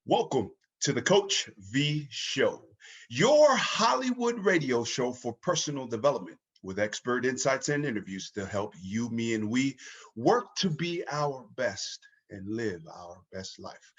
Welcome to the Coach V Show, your Hollywood radio show for personal development with expert insights and interviews to help you, me, and we work to be our best and live our best life.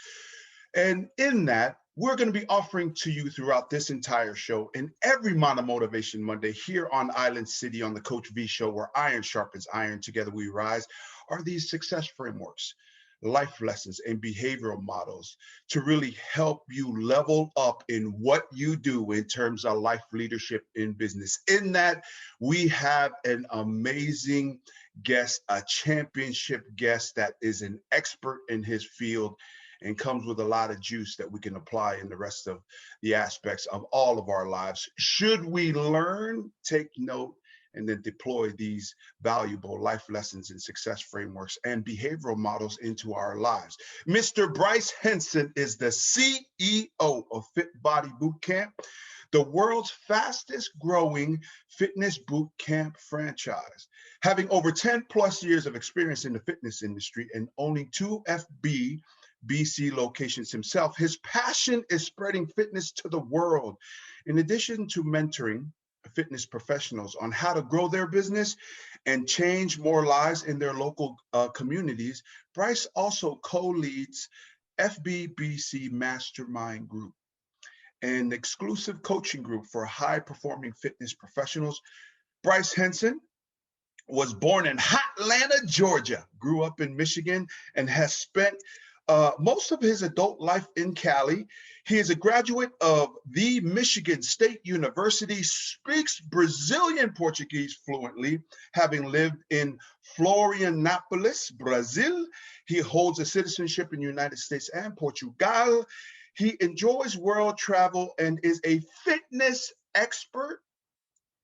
And in that, we're going to be offering to you throughout this entire show and every Mono Motivation Monday here on Island City on the Coach V Show, where iron sharpens iron, together we rise, are these success frameworks, life lessons, and behavioral models to really help you level up in what you do in terms of life leadership in business. In that, we have an amazing guest, a championship guest that is an expert in his field and comes with a lot of juice that we can apply in the rest of the aspects of all of our lives. Should we learn, take note, and then deploy these valuable life lessons and success frameworks and behavioral models into our lives. Mr. Bryce Henson is the CEO of Fit Body Bootcamp, the world's fastest growing fitness boot camp franchise. Having over 10 plus years of experience in the fitness industry and owning 2 FBBC locations himself, his passion is spreading fitness to the world. In addition to mentoring fitness professionals on how to grow their business and change more lives in their local communities, Bryce also co-leads FBBC Mastermind Group, an exclusive coaching group for high-performing fitness professionals. Bryce Henson was born in Hotlanta, Georgia, grew up in Michigan, and has spent most of his adult life in Cali. He is a graduate of the Michigan State University, speaks Brazilian Portuguese fluently, having lived in Florianopolis, Brazil. He holds a citizenship in the United States and Portugal. He enjoys world travel and is a fitness expert,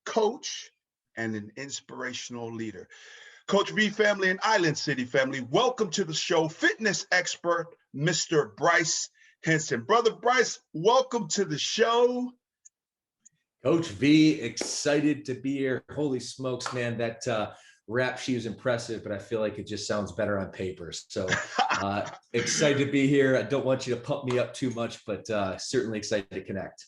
coach, and an inspirational leader. Coach V family and Island City family, welcome to the show, fitness expert, Mr. Bryce Henson. Brother Bryce, welcome to the show. Coach V, excited to be here. Holy smokes, man, that rap sheet was impressive, but I feel like it just sounds better on paper. So excited to be here. I don't want you to pump me up too much, but certainly excited to connect.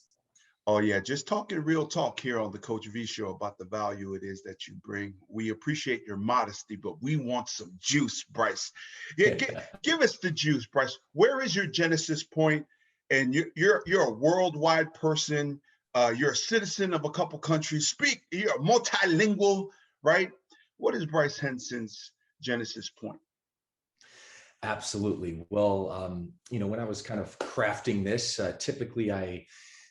Oh yeah, just talking real talk here on the Coach V Show about the value it is that you bring. We appreciate your modesty, but we want some juice, Bryce. Yeah, give us the juice, Bryce. Where is your genesis point? And you're a worldwide person. You're a citizen of a couple countries. You're multilingual, right? What is Bryce Henson's genesis point? Absolutely. Well, when I was kind of crafting this, typically I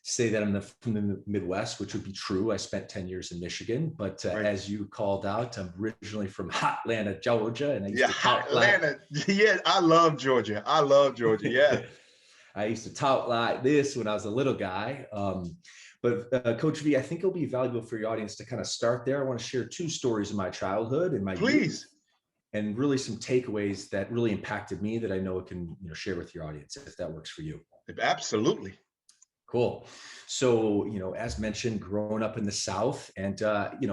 say that I'm from the Midwest, which would be true. I spent 10 years in Michigan, but Right. as you called out, I'm originally from Hotlanta, Georgia. And I used to Hotlanta. Yeah, I love Georgia. Yeah. I used to tout like this when I was a little guy. But Coach V, I think it'll be valuable for your audience to kind of start there. I want to share 2 stories of my childhood and my youth, and really some takeaways that really impacted me that I know it can share with your audience, if that works for you. Absolutely. Cool. So, as mentioned, growing up in the South and,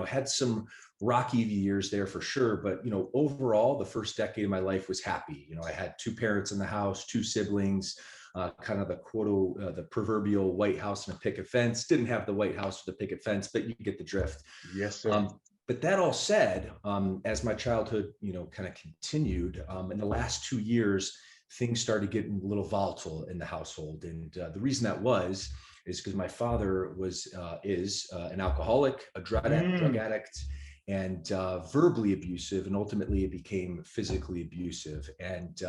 had some rocky years there for sure. But, overall, the first decade of my life was happy. I had 2 parents in the house, 2 siblings, kind of the proverbial White House and a picket fence. Didn't have the White House with a picket fence, but you get the drift. Yes, sir. But that all said, as my childhood, kind of continued in the last 2 years, things started getting a little volatile in the household. And the reason that is because my father is an alcoholic, a drug addict, and verbally abusive. And ultimately it became physically abusive. And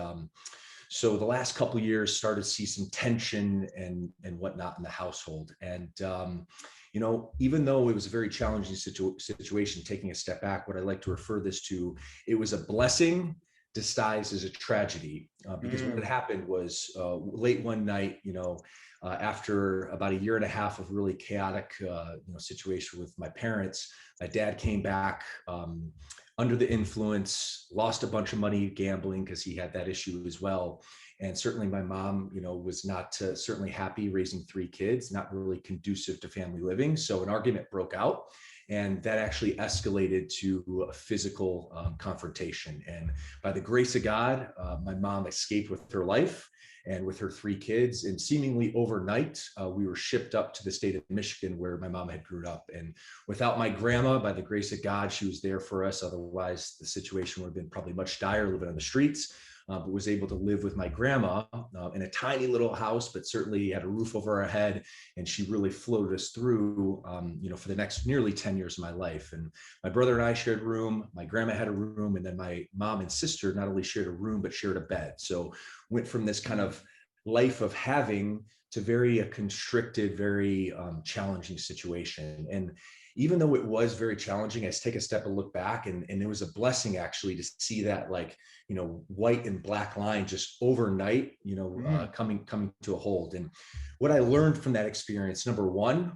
so the last couple of years started to see some tension and whatnot in the household. And, even though it was a very challenging situation, taking a step back, what I like to refer this to, it was a blessing disguised as a tragedy, because what had happened was late one night, after about 1.5 years of really chaotic, situation with my parents, my dad came back under the influence, lost a bunch of money gambling because he had that issue as well. And certainly my mom, was not certainly happy raising 3 kids, not really conducive to family living. So an argument broke out. And that actually escalated to a physical confrontation. And by the grace of God, my mom escaped with her life. and with her 3 kids. And seemingly overnight, we were shipped up to the state of Michigan where my mom had grown up. And without my grandma, by the grace of God, she was there for us. Otherwise, the situation would have been probably much dire, living on the streets. But was able to live with my grandma in a tiny little house, but certainly had a roof over our head. And she really floated us through, for the next nearly 10 years of my life. And my brother and I shared a room, my grandma had a room, and then my mom and sister not only shared a room, but shared a bed. So went from this kind of life of having to very constricted, very challenging situation. And even though it was very challenging, I take a step and look back, and it was a blessing actually to see that, like, white and black line just overnight, coming to a hold. And what I learned from that experience, number one,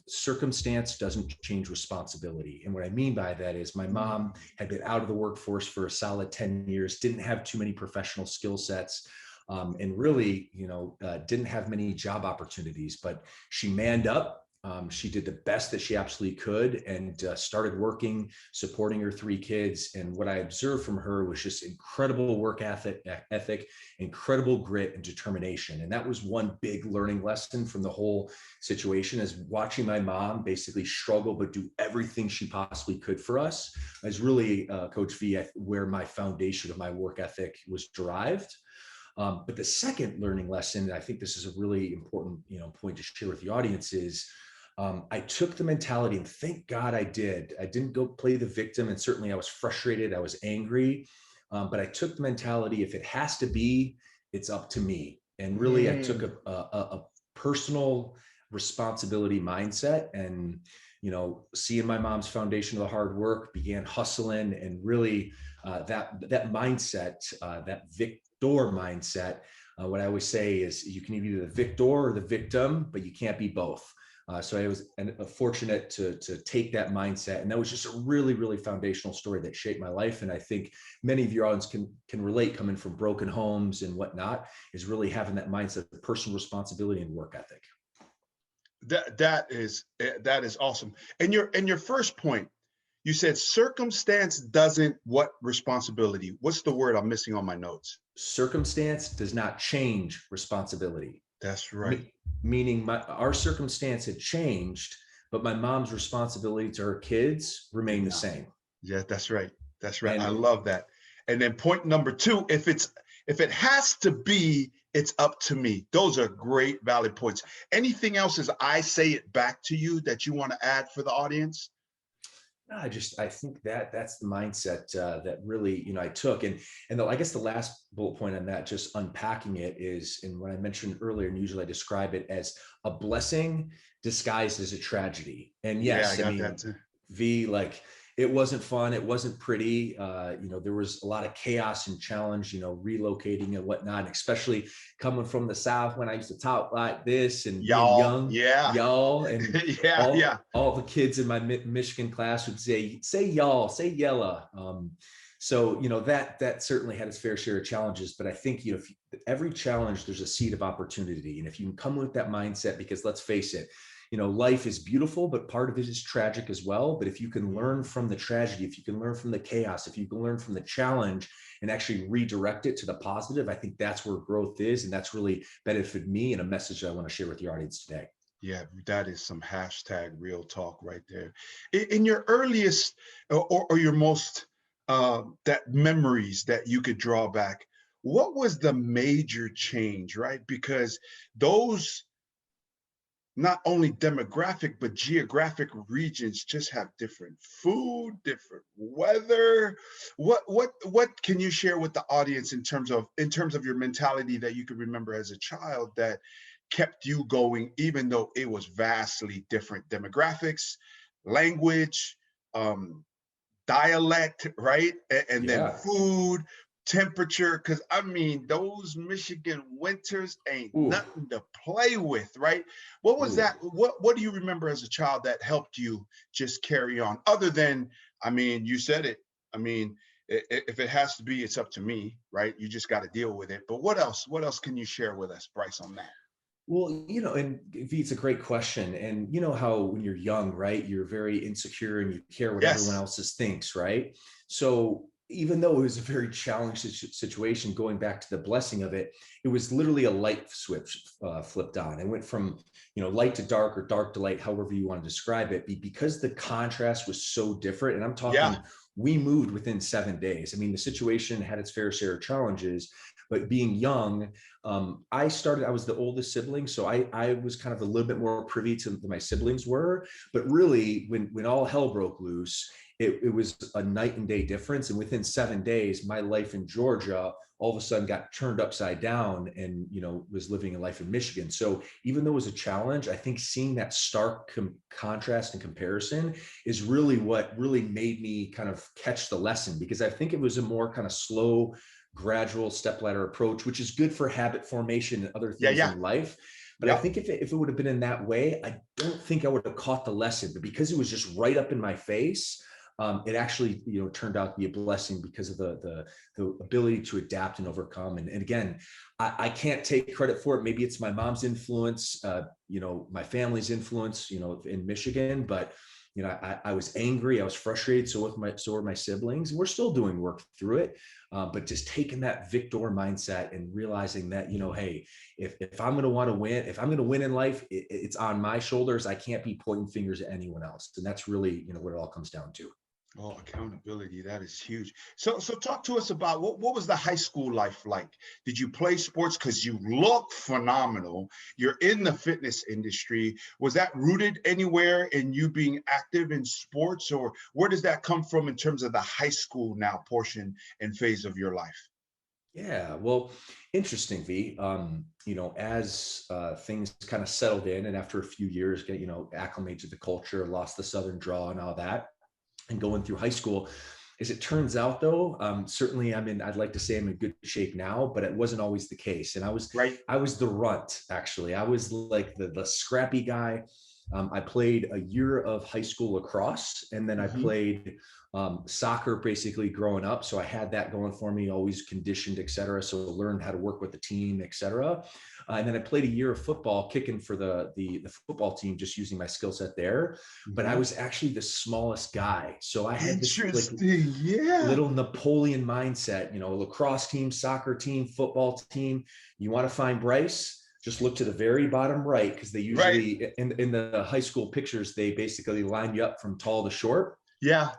circumstance doesn't change responsibility. And what I mean by that is my mom had been out of the workforce for a solid 10 years, didn't have too many professional skill sets, and really, didn't have many job opportunities, but she manned up. She did the best that she absolutely could, and started working, supporting her 3 kids. And what I observed from her was just incredible work ethic, incredible grit and determination. And that was one big learning lesson from the whole situation, is watching my mom basically struggle, but do everything she possibly could for us, is really, Coach V, where my foundation of my work ethic was derived. But the second learning lesson, and I think this is a really important, point to share with the audience, is I took the mentality, and thank God I did. I didn't go play the victim, and certainly I was frustrated, I was angry, but I took the mentality, if it has to be, it's up to me. And really, I took a personal responsibility mindset, and seeing my mom's foundation of the hard work, began hustling, and really that mindset, that victor mindset. What I always say is, you can be the victor or the victim, but you can't be both. So I was fortunate to take that mindset, and that was just a really, really foundational story that shaped my life. And I think many of your audience can relate, coming from broken homes and whatnot, is really having that mindset of personal responsibility and work ethic. That is awesome. And your first point, you said circumstance doesn't what responsibility? What's the word I'm missing on my notes? Circumstance does not change responsibility. That's right. Meaning our circumstance had changed, but my mom's responsibility to her kids remained the same. Yeah, that's right. That's right. I love that. And then point number 2, if it has to be, it's up to me. Those are great, valid points. Anything else as I say it back to you that you want to add for the audience? No, I think that's the mindset that really, I took. And I guess the last bullet point on that, just unpacking it, is, and what I mentioned earlier, and usually I describe it as a blessing disguised as a tragedy. And yes, I mean, that too. V, like, it wasn't fun. It wasn't pretty. There was a lot of chaos and challenge, relocating and whatnot, and especially coming from the South, when I used to talk like this and y'all, being young, y'all, and all the kids in my Michigan class would say y'all, say yella. So, that certainly had its fair share of challenges, but I think, if every challenge, there's a seed of opportunity. And if you can come with that mindset, because let's face it, life is beautiful, but part of it is tragic as well. But if you can learn from the tragedy, if you can learn from the chaos, if you can learn from the challenge and actually redirect it to the positive, I think that's where growth is. And that's really benefited me, and a message that I want to share with your audience today. Yeah, that is some hashtag real talk right there. In your earliest or your most that memories that you could draw back, what was the major change, right? Because those, not only demographic, but geographic regions just have different food, different weather. What can you share with the audience in terms of your mentality that you can remember as a child that kept you going, even though it was vastly different demographics, language, dialect, right? And then food, temperature, because I mean, those Michigan winters ain't nothing to play with, right? What was that? What do you remember as a child that helped you just carry on? Other than, I mean, you said it. I mean, if it has to be, it's up to me, right? You just got to deal with it. But what else? What else can you share with us, Bryce, on that? Well, and V, it's a great question. And you know how when you're young, right, you're very insecure and you care what everyone else thinks, right? So even though it was a very challenging situation, going back to the blessing of it, it was literally a light switch flipped on. It went from, light to dark, or dark to light, however you want to describe it, because the contrast was so different. And I'm Yeah. talking, we moved within 7 days. I mean, the situation had its fair share of challenges, but being young, I was the oldest sibling. So I was kind of a little bit more privy to my siblings were, but really when all hell broke loose, it was a night and day difference. And within 7 days, my life in Georgia all of a sudden got turned upside down, and, was living a life in Michigan. So even though it was a challenge, I think seeing that stark contrast and comparison is really what really made me kind of catch the lesson, because I think it was a more kind of slow, gradual stepladder approach, which is good for habit formation and other things in life. But I think if it would have been in that way, I don't think I would have caught the lesson. But because it was just right up in my face, it actually, turned out to be a blessing because of the ability to adapt and overcome. And again, I can't take credit for it. Maybe it's my mom's influence, my family's influence, in Michigan. But I was angry, I was frustrated. So were my siblings. We're still doing work through it, but just taking that victor mindset and realizing that, hey, if I'm going to want to win, if I'm going to win in life, it's on my shoulders. I can't be pointing fingers at anyone else. And that's really, what it all comes down to. Oh, accountability, that is huge. So talk to us about what was the high school life like? Did you play sports? Because you look phenomenal. You're in the fitness industry. Was that rooted anywhere in you being active in sports, or where does that come from in terms of the high school now portion and phase of your life? Yeah, well, interesting, V. As things kind of settled in, and after a few years, get acclimated to the culture, lost the Southern draw and all that, and going through high school, as it turns out, though, certainly I'd like to say I'm in good shape now, but it wasn't always the case. And Right. I was the runt, actually. I was like the scrappy guy. I played a year of high school lacrosse, and then I played soccer basically growing up. So I had that going for me, always conditioned, et cetera. So I learned how to work with the team, et cetera. And then I played a year of football, kicking for the football team, just using my skill set there. But I was actually the smallest guy. So I had this little Napoleon mindset, lacrosse team, soccer team, football team. You want to find Bryce? Just look to the very bottom right, because they usually in the high school pictures, they basically line you up from tall to short. Yeah.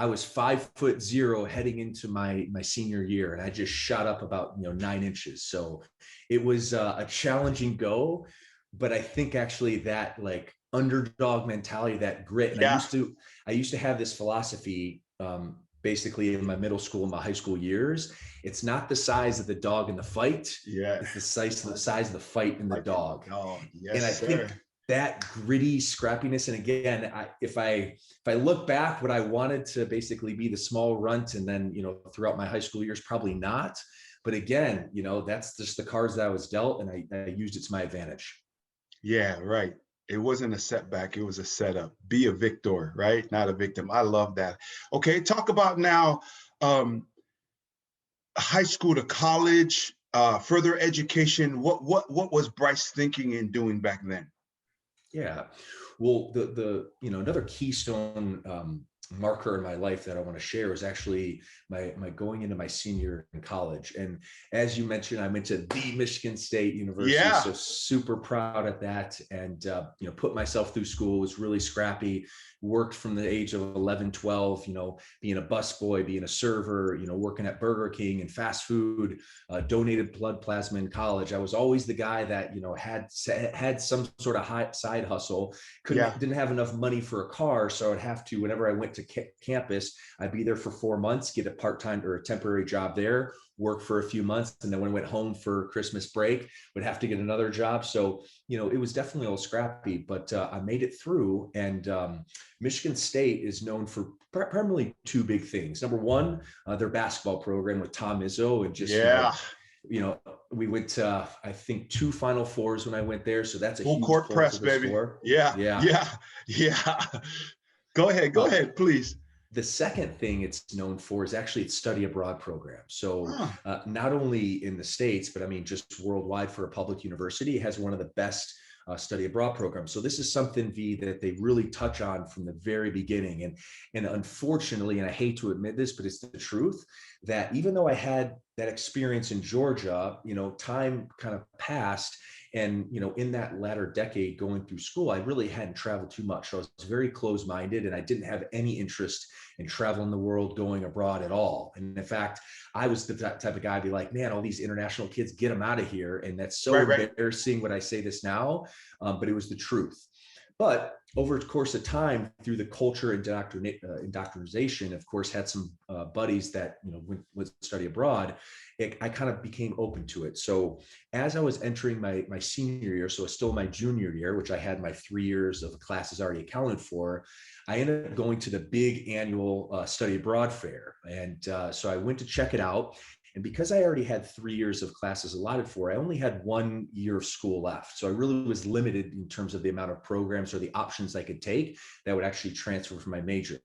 I was 5'0" heading into my senior year, and I just shot up about 9 inches. So it was a challenging go, but I think actually that like underdog mentality, that grit. And I used to have this philosophy, basically in my middle school and my high school years. It's not the size of the dog in the fight. Yeah. It's the size of the fight in the dog. Yes, and I think that gritty scrappiness. And again, if I look back, would I wanted to basically be the small runt, and then, throughout my high school years, probably not. But again, that's just the cards that I was dealt, and I used it to my advantage. Yeah, right. It wasn't a setback. It was a setup. Be a victor, right? Not a victim. I love that. Okay. Talk about now, high school to college, further education. What was Bryce thinking and doing back then? Yeah. Well, the another keystone marker in my life that I want to share is actually my going into my senior year in college. And as you mentioned, I went to the Michigan State University, so super proud of that. And put myself through school, was really scrappy, worked from the age of 11, 12, being a busboy, being a server, working at Burger King and fast food, donated blood plasma in college. I was always the guy that, had some sort of side hustle, didn't have enough money for a car. So I'd have to, whenever I went to campus, I'd be there for 4 months, get a part-time or a temporary job there, work for a few months. And then when I went home for Christmas break, would have to get another job. So, it was definitely a little scrappy, but I made it through. And Michigan State is known for primarily 2 big things. Number one, their basketball program with Tom Izzo, and just, we went to, I think, 2 Final Fours when I went there. So that's a full huge court press, baby. Yeah. Go ahead, please. The second thing it's known for is actually its study abroad program. So not only in the States, but just worldwide, for a public university, it has one of the best study abroad program. So this is something, V, that they really touch on from the very beginning. And unfortunately, and I hate to admit this, but it's the truth, that even though I had that experience in Georgia, time kind of passed. And, in that latter decade going through school, I really hadn't traveled too much. So I was very closed-minded, and I didn't have any interest in traveling the world, going abroad at all. And in fact, I was the type of guy, be like, man, all these international kids, get them out of here. And that's so embarrassing when I say this now, but it was the truth. But over the course of time, through the culture indoctrination, of course, had some buddies that went study abroad. I kind of became open to it. So as I was entering my senior year, so it's still my junior year, which I had my 3 years of classes already accounted for, I ended up going to the big annual study abroad fair. And so I went to check it out. And because I already had 3 years of classes allotted for, I only had 1 year of school left. So I really was limited in terms of the amount of programs or the options I could take that would actually transfer from my major.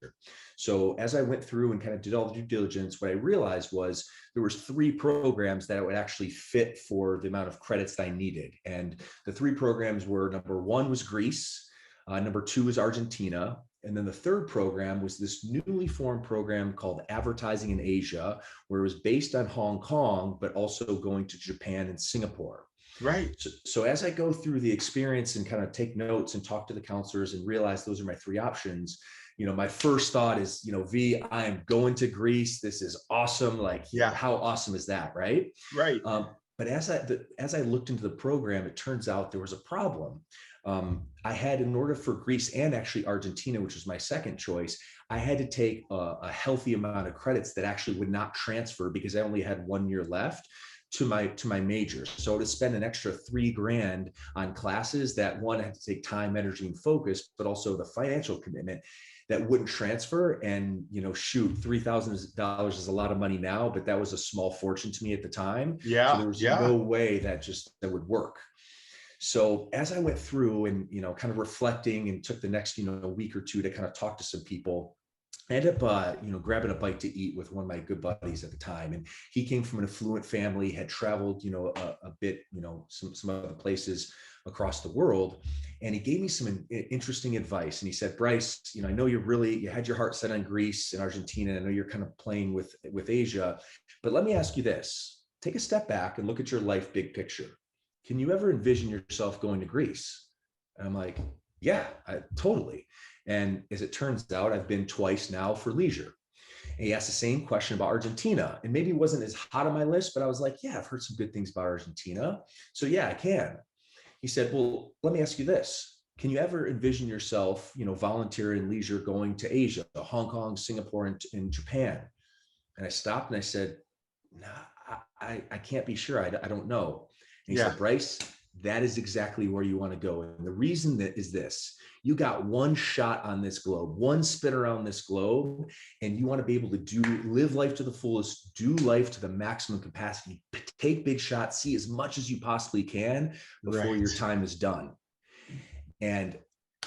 So as I went through and kind of did all the due diligence, what I realized was there was 3 programs that would actually fit for the amount of credits that I needed. And the 3 programs were, number 1 was Greece, number 2 was Argentina, and then the 3rd program was this newly formed program called Advertising in Asia, where it was based on Hong Kong, but also going to Japan and Singapore. Right. So as I go through the experience and kind of take notes and talk to the counselors and realize those are my 3 options, my first thought is, V, I am going to Greece. This is awesome. Like, how awesome is that? Right. Right. But as I looked into the program, it turns out there was a problem. I had, in order for Greece and actually Argentina, which was my second choice, I had to take a healthy amount of credits that actually would not transfer because I only had 1 year left to my major. So to spend an extra $3,000 on classes that, one, had to take time, energy, and focus, but also the financial commitment that wouldn't transfer. And, shoot, $3,000 is a lot of money now, but that was a small fortune to me at the time. Yeah. So there was no way that would work. So as I went through and, kind of reflecting and took the next, week or two to kind of talk to some people, I ended up, grabbing a bite to eat with one of my good buddies at the time. And he came from an affluent family, had traveled, a bit, some other places across the world. And he gave me some interesting advice. And he said, Bryce, I know you had your heart set on Greece and Argentina. I know you're kind of playing with Asia, but let me ask you this. Take a step back and look at your life big picture. Can you ever envision yourself going to Greece? And I'm like, yeah, totally. And as it turns out, I've been twice now for leisure. And he asked the same question about Argentina. And maybe it wasn't as hot on my list, but I was like, yeah, I've heard some good things about Argentina. So yeah, I can. He said, well, let me ask you this. Can you ever envision yourself, volunteer in leisure going to Asia, Hong Kong, Singapore, and Japan? And I stopped and I said, nah, I can't be sure. I don't know. And he said, Bryce, that is exactly where you want to go. And the reason that is this: you got one shot on this globe, one spin around this globe, and you want to be able to live life to the fullest, do life to the maximum capacity, take big shots, see as much as you possibly can before your time is done. And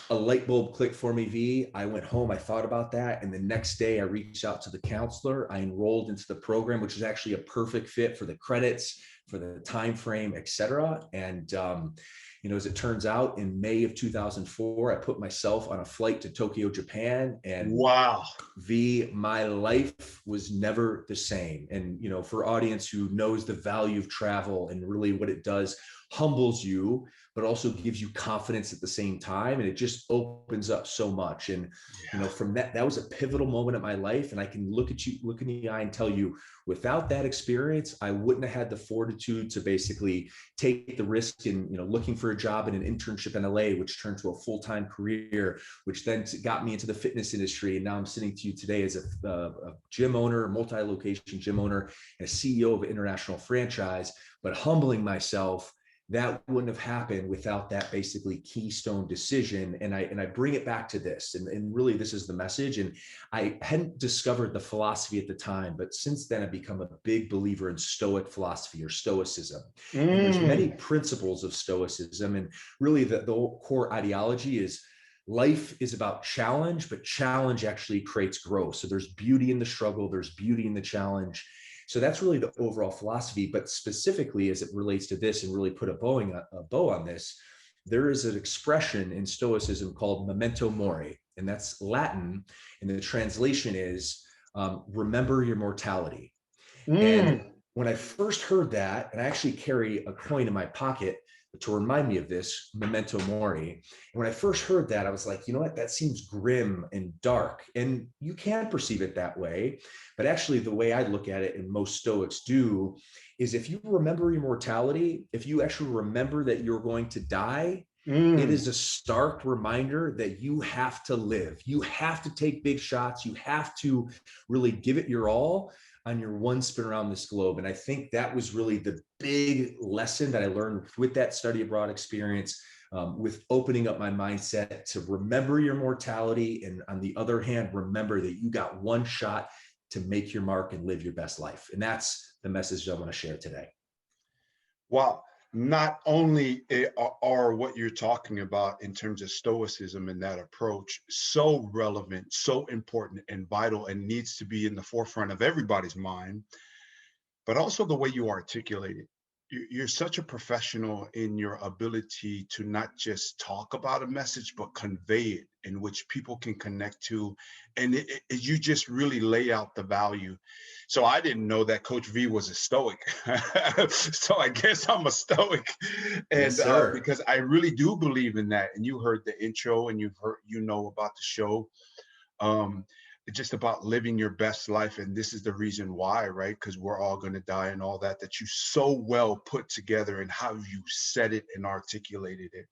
a light bulb clicked for me, V. I went home, I thought about that. And the next day I reached out to the counselor. I enrolled into the program, which is actually a perfect fit for the credits, for the time frame, et cetera. And, as it turns out, in May of 2004, I put myself on a flight to Tokyo, Japan. And wow, V, my life was never the same. And, for audience who knows the value of travel and really what it does, humbles you, but also gives you confidence at the same time. And it just opens up so much. And, from that was a pivotal moment in my life. And I can look in the eye and tell you, without that experience, I wouldn't have had the fortitude to basically take the risk in, looking for a job in an internship in LA, which turned to a full-time career, which then got me into the fitness industry. And now I'm sitting to you today as a gym owner, multi-location gym owner, and a CEO of an international franchise, but humbling myself. That wouldn't have happened without that basically keystone decision. And I bring it back to this, and really this is the message. And I hadn't discovered the philosophy at the time, but since then I've become a big believer in Stoic philosophy, or Stoicism. And there's many principles of Stoicism. And really the core ideology is life is about challenge, but challenge actually creates growth. So there's beauty in the struggle, there's beauty in the challenge. So that's really the overall philosophy. But specifically as it relates to this, and really put a bow on this, there is an expression in Stoicism called memento mori, and that's Latin. And the translation is remember your mortality. And Mm. when I first heard that, and I actually carry a coin in my pocket to remind me of this, memento mori. And when I first heard that, I was like, you know what, that seems grim and dark. And you can perceive it that way. But actually, the way I look at it, and most Stoics do, is if you remember your mortality, if you actually remember that you're going to die, it Mm. is a stark reminder that you have to live. You have to take big shots. You have to really give it your all on your one spin around this globe. And I think that was really the big lesson that I learned with that study abroad experience, with opening up my mindset to remember your mortality. And on the other hand, remember that you got one shot to make your mark and live your best life. And that's the message I want to share today. Wow. Not only are what you're talking about in terms of Stoicism and that approach so relevant, so important and vital, and needs to be in the forefront of everybody's mind, but also the way you articulate it. You're such a professional in your ability to not just talk about a message, but convey it in which people can connect to. And you just really lay out the value. So I didn't know that Coach V was a Stoic. So I guess I'm a Stoic. And Yes, sir. because I really do believe in that. And you heard the intro and you've heard, about the show. Um, it's just about living your best life. And this is the reason why, right? Because we're all going to die and all that, that you so well put together and how you said it and articulated it.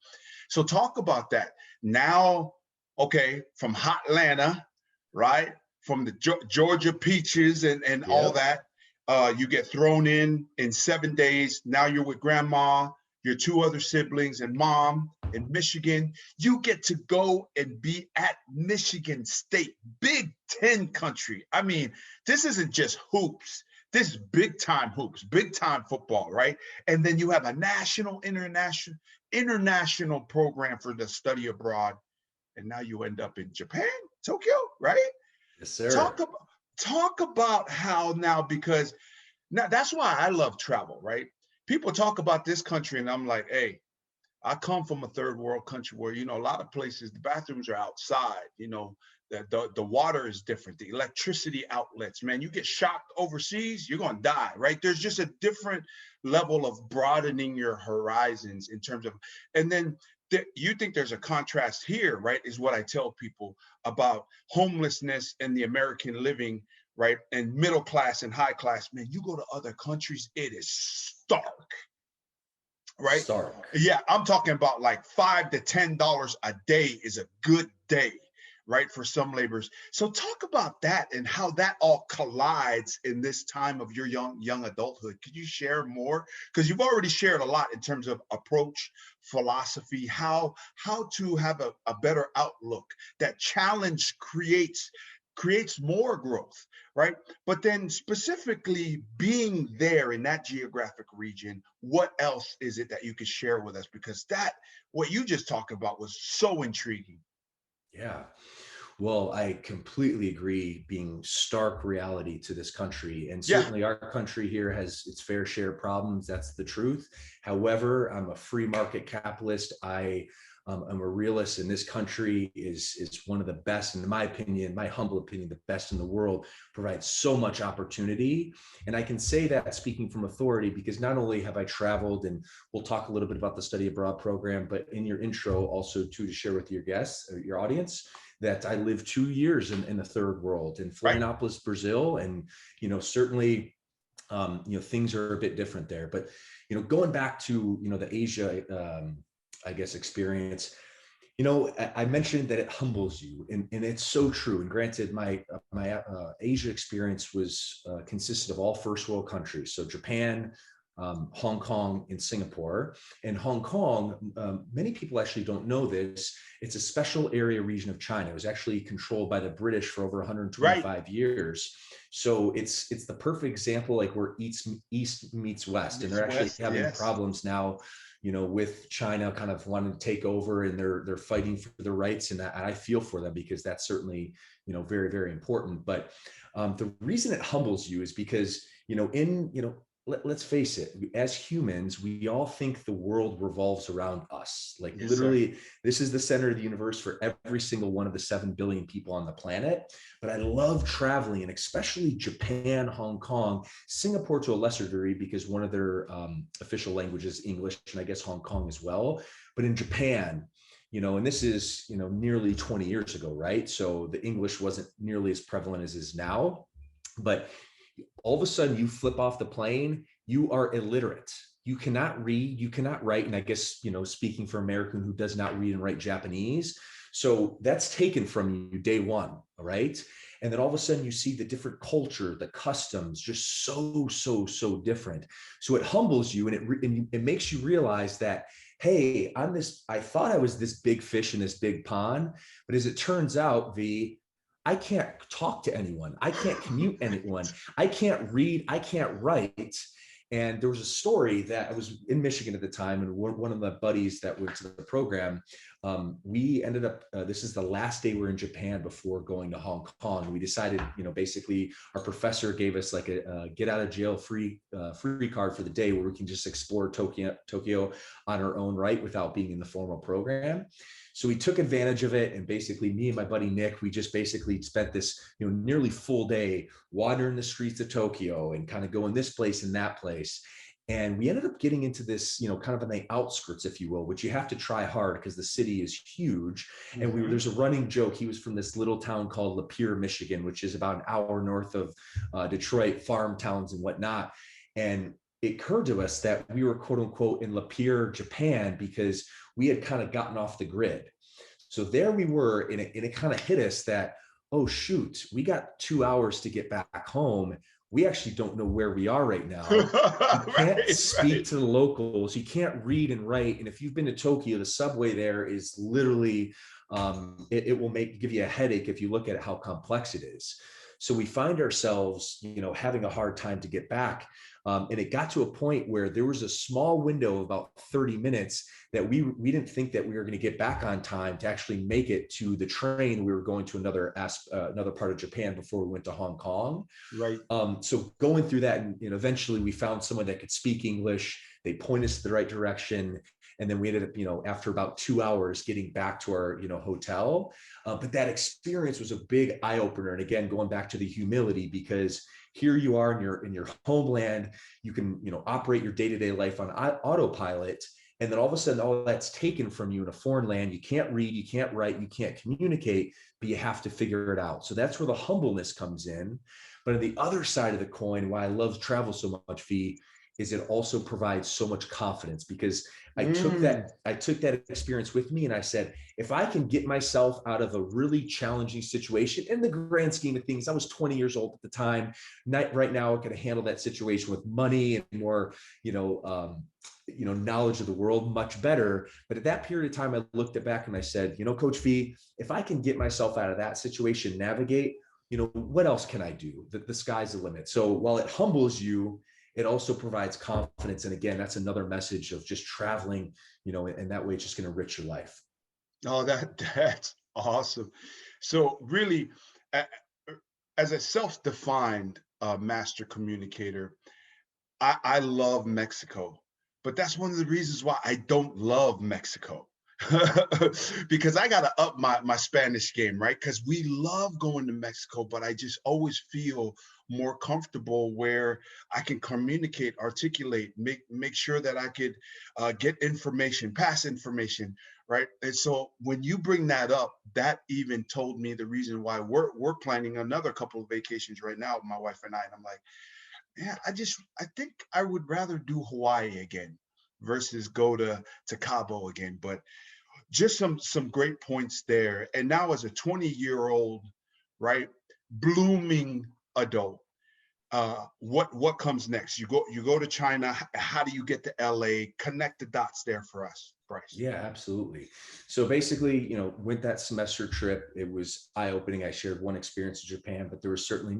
So talk about that. Now, okay, from Hotlanta, right? From the Georgia peaches and all Yep. that, you get thrown in 7 days. Now you're with grandma, your two other siblings, and mom in Michigan. You get to go and be at Michigan State, Big Ten country. I mean, this isn't just hoops. This is big time hoops, big time football, right? And then you have a national, international program for the study abroad. And now you end up in Japan, Tokyo, right? Yes, Talk sir. about talk about how now, because now that's why I love travel, right? People talk about this country, and I'm like, hey, I come from a third world country where, a lot of places, the bathrooms are outside, the water is different, the electricity outlets, man, you get shocked overseas, you're going to die, right? There's just a different level of broadening your horizons in terms of, and then you think there's a contrast here, right? Is what I tell people about homelessness and the American living, right? And middle class and high class, man, you go to other countries, it is stark. Right? Stark. Yeah, I'm talking about like $5 to $10 a day is a good day, right? For some laborers. So talk about that and how that all collides in this time of your young adulthood. Could you share more? Because you've already shared a lot in terms of approach, philosophy, how to have a better outlook. That challenge creates more growth, right? But then specifically being there in that geographic region, what else is it that you could share with us? Because what you just talked about was so intriguing. Yeah. Well, I completely agree, being stark reality to this country. And Yeah, certainly our country here has its fair share of problems. That's the truth. However, I'm a free market capitalist. I'm a realist, and this country is one of the best, in my opinion, my humble opinion, the best in the world, provides so much opportunity. And I can say that speaking from authority, because not only have I traveled, and we'll talk a little bit about the study abroad program, but in your intro also too, to share with your guests, or your audience, that I lived 2 years in the third world, in right. Florianopolis, Brazil. And, certainly, things are a bit different there. But, going back to, the Asia, I guess, experience, I mentioned that it humbles you, and it's so true. And granted, my Asia experience was consisted of all first world countries. So Japan, Hong Kong, and Singapore. And Hong Kong, many people actually don't know this. It's a special area region of China. It was actually controlled by the British for over Right. 125 years. So it's the perfect example, like where East meets West, and Miss they're actually West, having yes. problems now, with China kind of wanting to take over, and they're fighting for their rights. And I feel for them, because that's certainly, very, very important. But the reason it humbles you is because, in let's face it, as humans, we all think the world revolves around us. Like Yes, sir. literally, this is the center of the universe for every single one of the 7 billion people on the planet. But I love traveling, and especially Japan, Hong Kong, Singapore to a lesser degree, because one of their official languages is English, and I guess Hong Kong as well. But in Japan, and this is, nearly 20 years ago, right? So the English wasn't nearly as prevalent as is now. But all of a sudden you flip off the plane, you are illiterate. You cannot read, you cannot write. And I guess, speaking for American who does not read and write Japanese. So that's taken from you day one. All right. And then all of a sudden you see the different culture, the customs, just so different. So it humbles you, and it makes you realize that, hey, I thought I was this big fish in this big pond, but as it turns out, I can't talk to anyone. I can't commute anyone. I can't read. I can't write. And there was a story that I was in Michigan at the time, and one of my buddies that went to the program, we ended up, this is the last day we're in Japan before going to Hong Kong. We decided, basically our professor gave us like a get out of jail free card for the day where we can just explore Tokyo on our own right without being in the formal program. So we took advantage of it, and basically me and my buddy Nick, we just basically spent this, nearly full day wandering the streets of Tokyo and kind of going this place and that place. And we ended up getting into this, kind of on the outskirts, if you will, which you have to try hard because the city is huge. And there's a running joke. He was from this little town called Lapeer, Michigan, which is about an hour north of Detroit, farm towns and whatnot. And it occurred to us that we were, quote unquote, in Lapeer, Japan, because we had kind of gotten off the grid. So there we were, and it kind of hit us that, oh, shoot, we got 2 hours to get back home. We actually don't know where we are right now. You can't speak to the locals. You can't read and write. And if you've been to Tokyo, the subway there is literally, it will give you a headache if you look at how complex it is. So we find ourselves, having a hard time to get back. And it got to a point where there was a small window of about 30 minutes that we didn't think that we were going to get back on time to actually make it to the train. We were going to another part of Japan before we went to Hong Kong. Right. So going through that, and eventually we found someone that could speak English. They pointed us to the right direction. And then we ended up, after about 2 hours getting back to our, hotel. But that experience was a big eye opener. And again, going back to the humility, because here you are in your homeland, you can, operate your day-to-day life on autopilot. And then all of a sudden, all that's taken from you in a foreign land. You can't read, you can't write, you can't communicate, but you have to figure it out. So that's where the humbleness comes in. But on the other side of the coin, why I love travel so much, Fee, is it also provides so much confidence, because I took that experience with me, and I said, if I can get myself out of a really challenging situation, in the grand scheme of things, I was 20 years old at the time. Right now, I could handle that situation with money and more, knowledge of the world much better. But at that period of time, I looked back and I said, Coach V, if I can get myself out of that situation, navigate, what else can I do? The sky's the limit. So while it humbles you, it also provides confidence. And again, that's another message of just traveling, and that way it's just going to enrich your life. Oh, that's awesome. So really, as a self-defined master communicator, I love Mexico, but that's one of the reasons why I don't love Mexico. Because I got to up my Spanish game, right? Because we love going to Mexico, but I just always feel more comfortable where I can communicate, articulate, make sure that I could get information, pass information, right? And so when you bring that up, that even told me the reason why we're planning another couple of vacations right now, my wife and I. And I'm like, yeah, I think I would rather do Hawaii again versus go to Cabo again. But just some great points there. And now as a 20-year-old, right, blooming adult, what comes next? You go to China. How do you get to LA? Connect the dots there for us, Bryce. Yeah, absolutely. So basically, with that semester trip, it was eye-opening. I shared one experience in Japan, but there was certainly,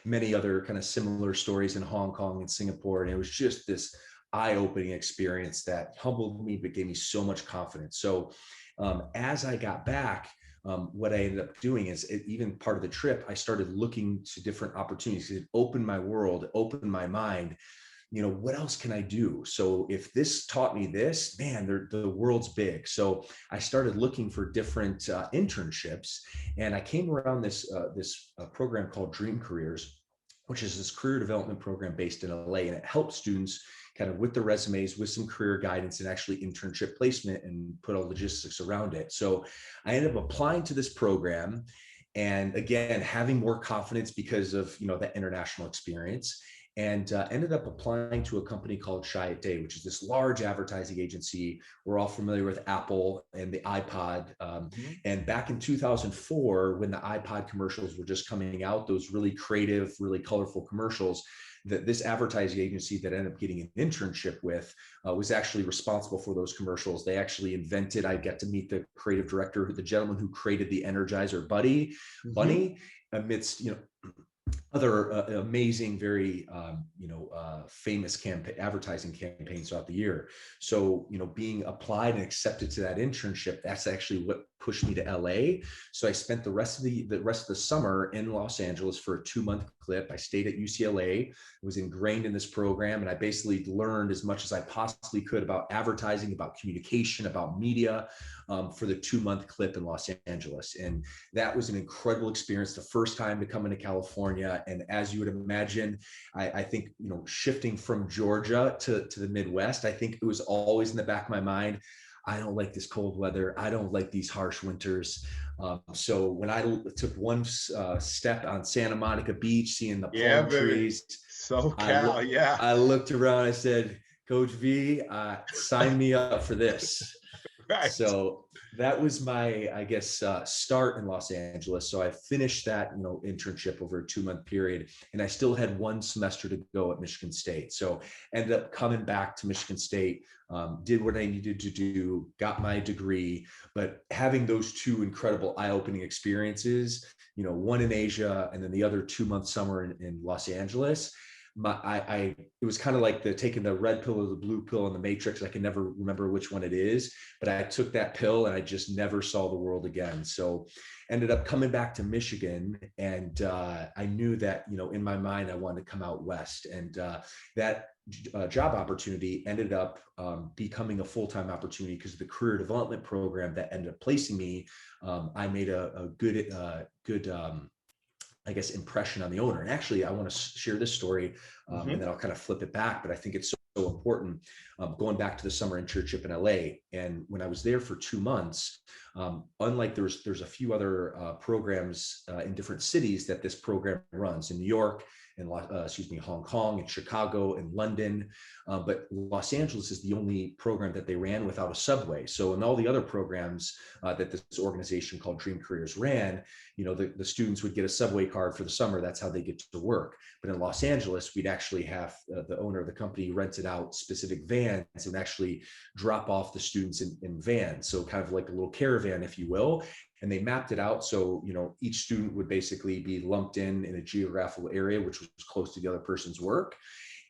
many other kind of similar stories in Hong Kong and Singapore. And it was just this eye-opening experience that humbled me, but gave me so much confidence. So as I got back, what I ended up doing is even part of the trip, I started looking to different opportunities. It opened my world, opened my mind. What else can I do? So if this taught me this, man, the world's big. So I started looking for different internships, and I came around this program called Dream Careers, which is this career development program based in LA, and it helps students kind of with the resumes, with some career guidance and actually internship placement and put all logistics around it. So I ended up applying to this program, and again, having more confidence because of, that international experience, and ended up applying to a company called Shy at Day, which is this large advertising agency. We're all familiar with Apple and the iPod. And back in 2004, when the iPod commercials were just coming out, those really creative, really colorful commercials, that this advertising agency that I ended up getting an internship with was actually responsible for those commercials. They actually invented, I get to meet the creative director, the gentleman who created the Energizer Bunny, amidst, other amazing, very, famous advertising campaigns throughout the year. So, being applied and accepted to that internship, that's actually what pushed me to LA. So I spent the rest of the summer in Los Angeles for a 2-month clip. I stayed at UCLA, was ingrained in this program, and I basically learned as much as I possibly could about advertising, about communication, about media, for the 2-month clip in Los Angeles. And that was an incredible experience. The first time to come into California. And as you would imagine, I think, shifting from Georgia to the Midwest, I think it was always in the back of my mind, I don't like this cold weather. I don't like these harsh winters. So when I took one step on Santa Monica Beach, seeing the palm trees, I looked around, I said, Coach V, sign me up for this. Right. So that was my, I guess, start in Los Angeles. So I finished that, internship over a 2-month period, and I still had 1 semester to go at Michigan State. So ended up coming back to Michigan State, did what I needed to do, got my degree. But having those 2 incredible eye-opening experiences, one in Asia and then the other 2-month summer in Los Angeles, it was kind of like taking the red pill or the blue pill in the Matrix. I can never remember which one it is, but I took that pill and I just never saw the world again. So ended up coming back to Michigan, and I knew that, in my mind, I wanted to come out West, and that job opportunity ended up becoming a full-time opportunity because of the career development program that ended up placing me. I made a good I guess, impression on the owner. And actually, I want to share this story, and then I'll kind of flip it back, but I think it's so important. Going back to the summer internship in LA, and when I was there for 2 months, unlike there's a few other programs in different cities that this program runs in New York, in Hong Kong, and Chicago, and London, but Los Angeles is the only program that they ran without a subway. So in all the other programs that this organization called Dream Careers ran, the students would get a subway card for the summer. That's how they get to work. But in Los Angeles, we'd actually have the owner of the company rented out specific vans and actually drop off the students in vans. So kind of like a little caravan, if you will. And they mapped it out. So, each student would basically be lumped in a geographical area, which was close to the other person's work.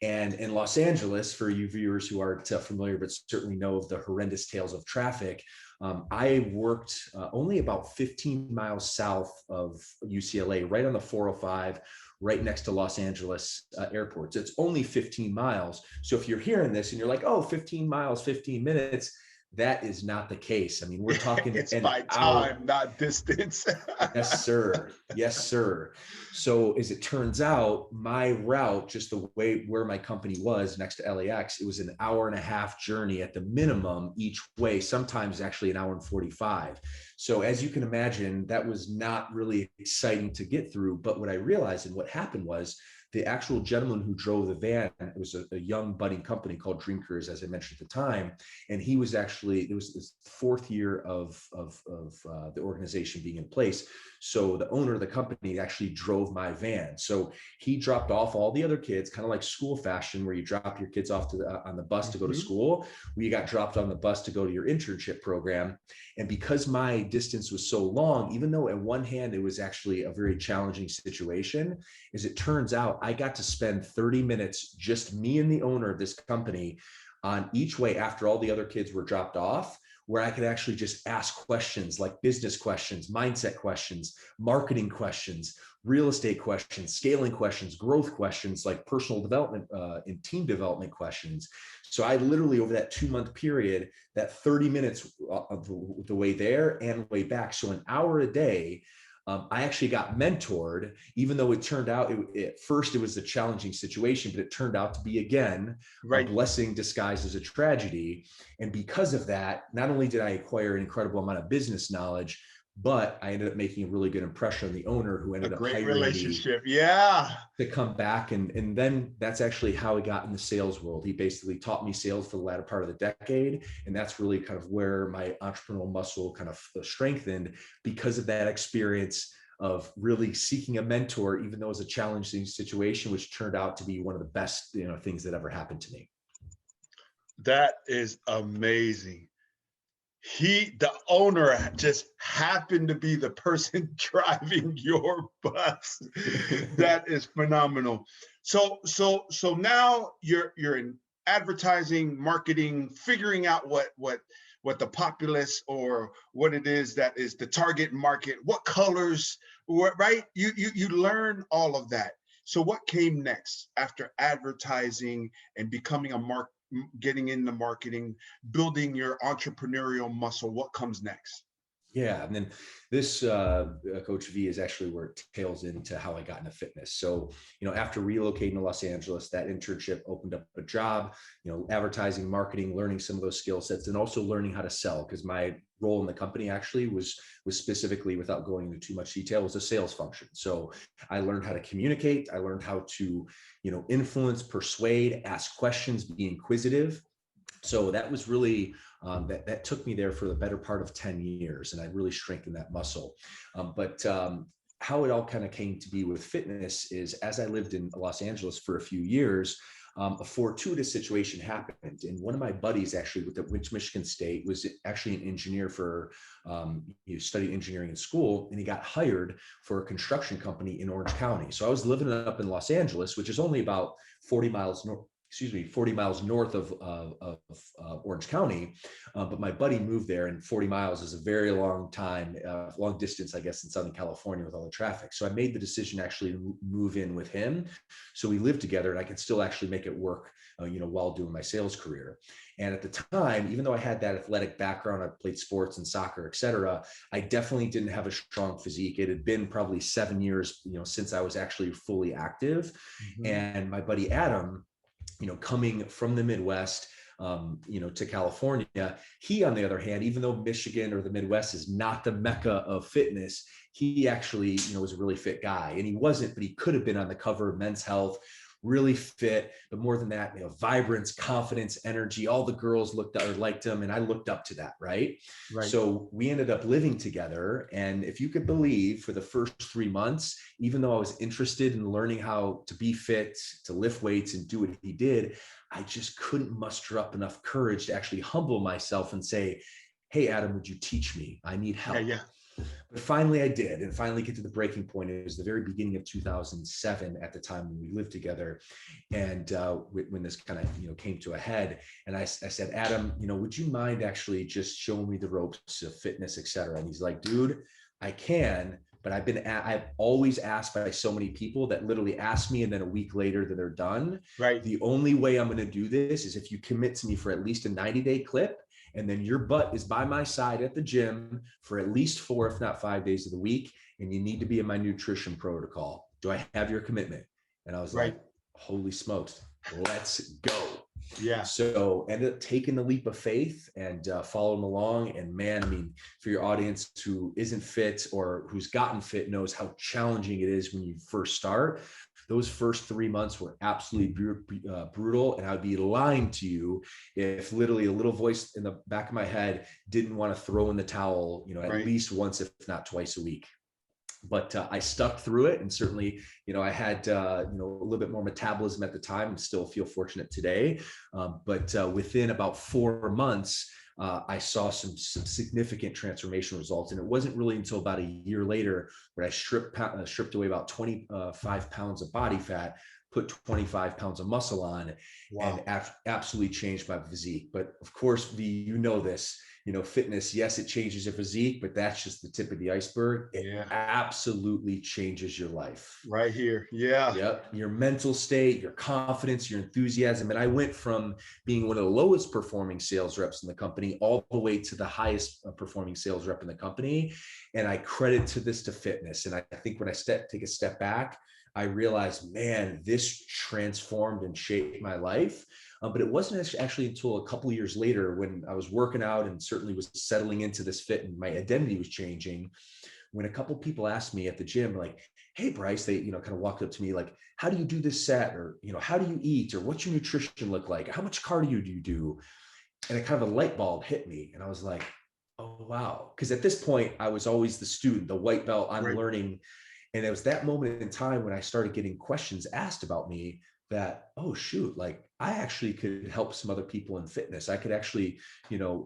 And in Los Angeles, for you viewers who aren't familiar, but certainly know of the horrendous tales of traffic, I worked only about 15 miles south of UCLA, right on the 405, right next to Los Angeles airport. So it's only 15 miles. So if you're hearing this and you're like, oh, 15 miles, 15 minutes, that is not the case. I mean, we're talking it's by time, not distance. Yes, sir. Yes, sir. So as it turns out, my route, just the way where my company was next to LAX, it was an 1.5-hour journey at the minimum each way, sometimes actually 1 hour and 45. So as you can imagine, that was not really exciting to get through. But what I realized and what happened was, the actual gentleman who drove the van, it was a young budding company called Dream Careers, as I mentioned at the time. And he was actually, it was his 4th year of the organization being in place. So the owner of the company actually drove my van. So he dropped off all the other kids, kind of like school fashion, where you drop your kids off on the bus to go to school. We got dropped on the bus to go to your internship program. And because my distance was so long, even though at one hand it was actually a very challenging situation, as it turns out, I got to spend 30 minutes, just me and the owner of this company, on each way after all the other kids were dropped off. where I could actually just ask questions like business questions, mindset questions, marketing questions, real estate questions, scaling questions, growth questions, like personal development and team development questions. So I literally, over that 2-month period, that 30 minutes of the way there and way back, so an hour a day, I actually got mentored, even though it turned out, at first it was a challenging situation, but it turned out to be, again, a blessing disguised as a tragedy. And because of that, not only did I acquire an incredible amount of business knowledge, but I ended up making a really good impression on the owner, who ended up hiring me to come back. And then that's actually how he got in the sales world. He basically taught me sales for the latter part of the decade. And that's really kind of where my entrepreneurial muscle kind of strengthened, because of that experience of really seeking a mentor, even though it was a challenging situation, which turned out to be one of the best, things that ever happened to me. That is amazing. The owner just happened to be the person driving your bus. That is phenomenal. So now you're in advertising, marketing, figuring out what the populace, or what it is that is the target market, what colors, right? You learn all of that. So what came next after advertising and becoming getting into marketing, building your entrepreneurial muscle? What comes next? Yeah, and then this Coach V is actually where it tails into how I got into fitness. So, after relocating to Los Angeles, that internship opened up a job, advertising, marketing, learning some of those skill sets, and also learning how to sell, because my role in the company actually was specifically, without going into too much detail, was a sales function. So I learned how to communicate. I learned how to, influence, persuade, ask questions, be inquisitive. So that was really, that took me there for the better part of 10 years, and I really strengthened that muscle. But how it all kind of came to be with fitness is, as I lived in Los Angeles for a few years, a fortuitous situation happened. And one of my buddies, actually, with Michigan State, was actually an engineer he studied engineering in school, and he got hired for a construction company in Orange County. So I was living up in Los Angeles, which is only about 40 miles north of Orange County. But my buddy moved there, and 40 miles is a very long time, long distance, I guess, in Southern California with all the traffic. So I made the decision actually to move in with him. So we lived together, and I could still actually make it work, while doing my sales career. And at the time, even though I had that athletic background, I played sports and soccer, et cetera, I definitely didn't have a strong physique. It had been probably 7 years, since I was actually fully active. Mm-hmm. And my buddy Adam, coming from the Midwest, to California, he, on the other hand, even though Michigan or the Midwest is not the mecca of fitness, he actually, was a really fit guy. And he wasn't, but he could have been on the cover of Men's Health, really fit. But more than that, vibrance, confidence, energy, all the girls liked him. And I looked up to that. Right. So we ended up living together. And if you could believe, for the first 3 months, even though I was interested in learning how to be fit, to lift weights and do what he did, I just couldn't muster up enough courage to actually humble myself and say, "Hey, Adam, would you teach me? I need help." Yeah. But finally I did, and finally get to the breaking point. It was the very beginning of 2007 at the time when we lived together. And when this kind of, came to a head, and I said, "Adam, would you mind actually just showing me the ropes of fitness, et cetera?" And he's like, "Dude, I can, but I've always asked by so many people that literally ask me, and then a week later that they're done. Right. The only way I'm going to do this is if you commit to me for at least a 90-day clip. And then your butt is by my side at the gym for at least 4, if not 5 days of the week. And you need to be in my nutrition protocol. Do I have your commitment?" And I was like, holy smokes, let's go. Yeah. So ended up taking the leap of faith and following along. And man, for your audience who isn't fit or who's gotten fit knows how challenging it is when you first start. Those first 3 months were absolutely brutal. And I'd be lying to you if literally a little voice in the back of my head didn't want to throw in the towel, at least once, if not twice a week. But I stuck through it. And certainly, I had, a little bit more metabolism at the time, and still feel fortunate today. But within about 4 months, I saw some significant transformation results. And it wasn't really until about a year later where I stripped away about 25 pounds of body fat, put 25 pounds of muscle on, and absolutely changed my physique. But of course, you know this, fitness, yes, it changes your physique, but that's just the tip of the iceberg. It Yeah. absolutely changes your life. Right here. Yeah. Yep. Your mental state, your confidence, your enthusiasm. And I went from being one of the lowest performing sales reps in the company all the way to the highest performing sales rep in the company. And I credit to fitness. And I think when I take a step back, I realized, man, this transformed and shaped my life. But it wasn't actually until a couple of years later when I was working out and certainly was settling into this fit and my identity was changing, when a couple of people asked me at the gym, like, hey, Bryce, they, kind of walked up to me like, how do you do this set? Or, how do you eat? Or what's your nutrition look like? How much cardio do you do? And it kind of a light bulb hit me. And I was like, oh, wow. Because at this point, I was always the student, the white belt, I'm learning. And it was that moment in time when I started getting questions asked about me that, oh, shoot, like I actually could help some other people in fitness. I could actually,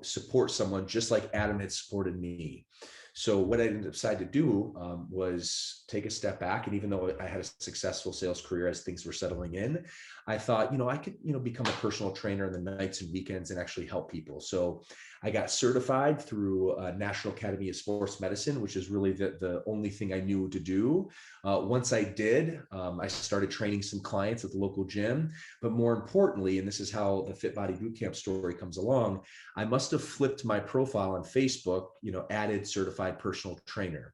support someone just like Adam had supported me. So what I decided to do was take a step back. And even though I had a successful sales career as things were settling in, I thought, I could, become a personal trainer in the nights and weekends and actually help people. So I got certified through National Academy of Sports Medicine, which is really the only thing I knew to do. Once I did, I started training some clients at the local gym. But more importantly, and this is how the Fit Body Bootcamp story comes along, I must have flipped my profile on Facebook, added certified personal trainer.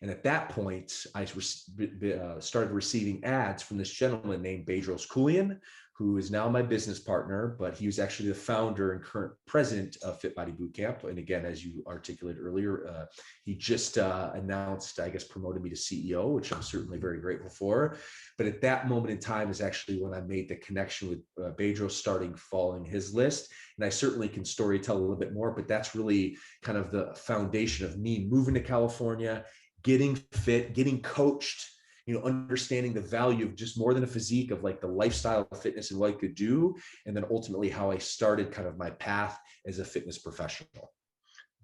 And at that point, I started receiving ads from this gentleman named Bedros Keuilian, who is now my business partner, but he was actually the founder and current president of Fit Body Bootcamp. And again, as you articulated earlier, he just announced, I guess, promoted me to CEO, which I'm certainly very grateful for. But at that moment in time is actually when I made the connection with Bedros, starting following his list. And I certainly can story tell a little bit more, but that's really kind of the foundation of me moving to California, getting fit, getting coached, understanding the value of just more than a physique, of like the lifestyle of fitness and what I could do. And then ultimately how I started kind of my path as a fitness professional.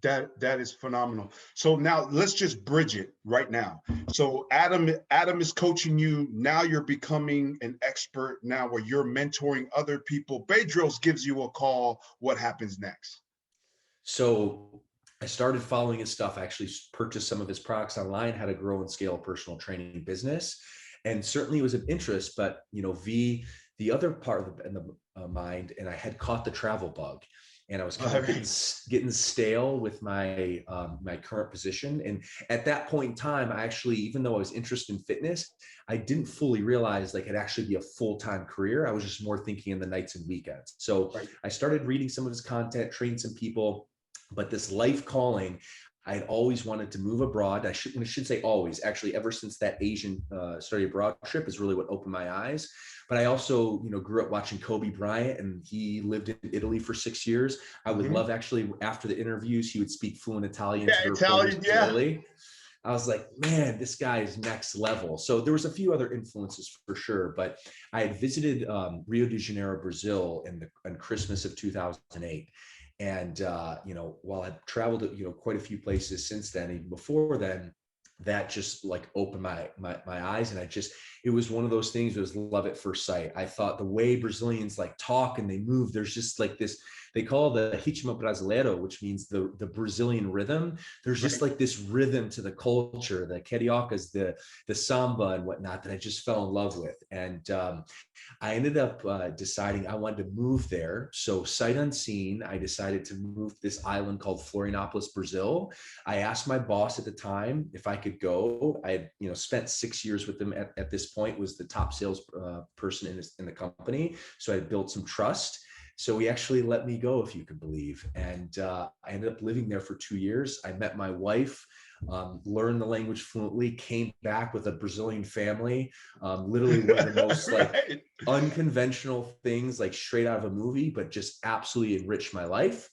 That is phenomenal. So now let's just bridge it right now. So Adam is coaching you. Now you're becoming an expert now where you're mentoring other people. Bedros gives you a call. What happens next? So I started following his stuff. I actually purchased some of his products online, how to grow and scale a personal training business. And certainly it was of interest, but the other part of the mind, and I had caught the travel bug. And I was kind of getting stale with my my current position. And at that point in time, I actually, even though I was interested in fitness, I didn't fully realize like it'd actually be a full-time career. I was just more thinking in the nights and weekends. So I started reading some of his content, trained some people, but this life calling, I had always wanted to move abroad. I should say always, actually, ever since that Asian study abroad trip is really what opened my eyes. But I also, grew up watching Kobe Bryant, and he lived in Italy for 6 years. I would love, actually, after the interviews, he would speak fluent Italian to the reporters daily. I was like, man, this guy is next level. So there was a few other influences for sure, but I had visited Rio de Janeiro, Brazil in Christmas of 2008. And, while I've traveled to, quite a few places since then, even before then, that just like opened my eyes. And it was one of those things that was love at first sight. I thought the way Brazilians like talk and they move, there's just like this, they call the ritmo brasileiro, which means the Brazilian rhythm. There's just like this rhythm to the culture, the cariocas, the samba and whatnot, that I just fell in love with. And I ended up deciding I wanted to move there. So sight unseen, I decided to move to this island called Florianopolis, Brazil. I asked my boss at the time if I could go. I had, spent 6 years with him at this point, was the top sales person in the company. So I had built some trust. So he actually let me go, if you could believe. And I ended up living there for 2 years. I met my wife, learned the language fluently, came back with a Brazilian family, literally one of the most like unconventional things, like straight out of a movie, but just absolutely enriched my life.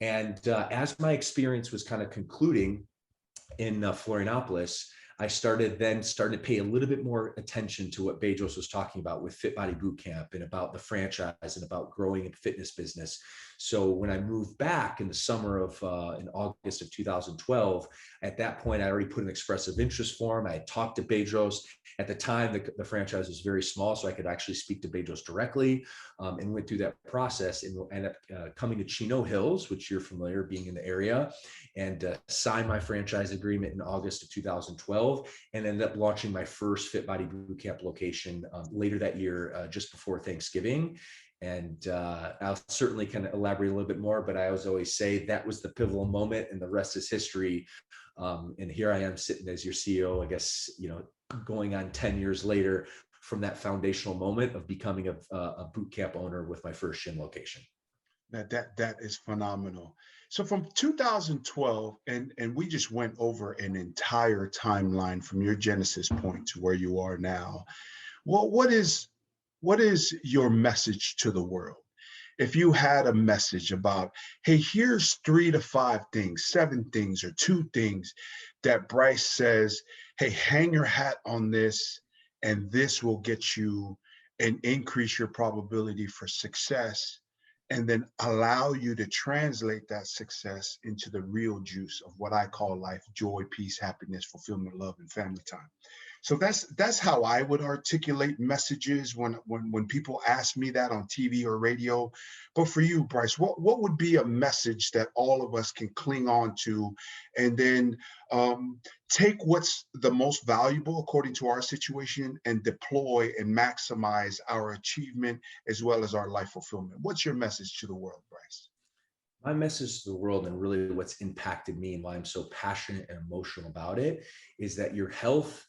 And as my experience was kind of concluding in Florianopolis, I started to pay a little bit more attention to what Bedros was talking about with Fit Body Bootcamp and about the franchise and about growing a fitness business. So when I moved back in the summer of, in August of 2012, at that point, I already put an expressive interest form. I had talked to Bedros. At the time, the franchise was very small, so I could actually speak to Bedros directly, and went through that process and ended up coming to Chino Hills, which you're familiar, being in the area, and signed my franchise agreement in August of 2012, and ended up launching my first Fit Body Bootcamp location later that year, just before Thanksgiving. And I'll certainly kind of elaborate a little bit more, but I always say that was the pivotal moment, and the rest is history. And here I am sitting as your CEO, I guess, going on 10 years later from that foundational moment of becoming a boot camp owner with my first gym location. That is phenomenal. So from 2012, and we just went over an entire timeline from your genesis point to where you are now. Well, what is your message to the world? If you had a message about, hey, here's 3 to 5 things, 7 things, or 2 things that Bryce says, hey, hang your hat on this, and this will get you and increase your probability for success, and then allow you to translate that success into the real juice of what I call life: joy, peace, happiness, fulfillment, love, and family time. So that's how I would articulate messages when people ask me that on TV or radio. But for you, Bryce, what would be a message that all of us can cling on to, and then take what's the most valuable according to our situation and deploy and maximize our achievement as well as our life fulfillment? What's your message to the world, Bryce? My message to the world, and really what's impacted me and why I'm so passionate and emotional about it, is that your health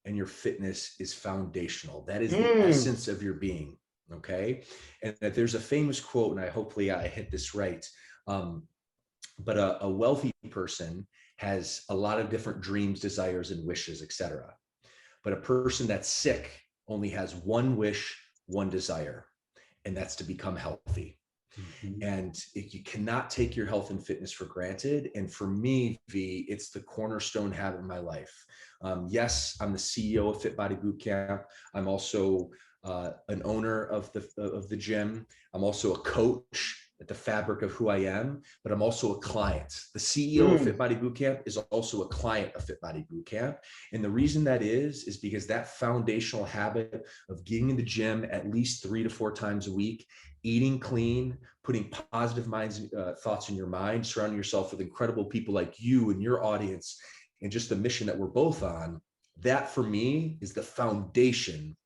and your fitness is foundational. That is the essence of your being. Okay. And that there's a famous quote, and hopefully I hit this right. But a wealthy person has a lot of different dreams, desires, and wishes, etc. But a person that's sick only has one wish, one desire, and that's to become healthy. Mm-hmm. And you cannot take your health and fitness for granted. And for me, V, it's the cornerstone habit in my life. Yes, I'm the CEO of Fit Body Bootcamp. I'm also an owner of the gym. I'm also a coach at the fabric of who I am, but I'm also a client. The CEO of Fit Body Bootcamp is also a client of Fit Body Bootcamp. And the reason that is because that foundational habit of getting in the gym at least 3 to 4 times a week, eating clean, putting positive thoughts in your mind, surrounding yourself with incredible people like you and your audience, and just the mission that we're both on, that for me is the foundation,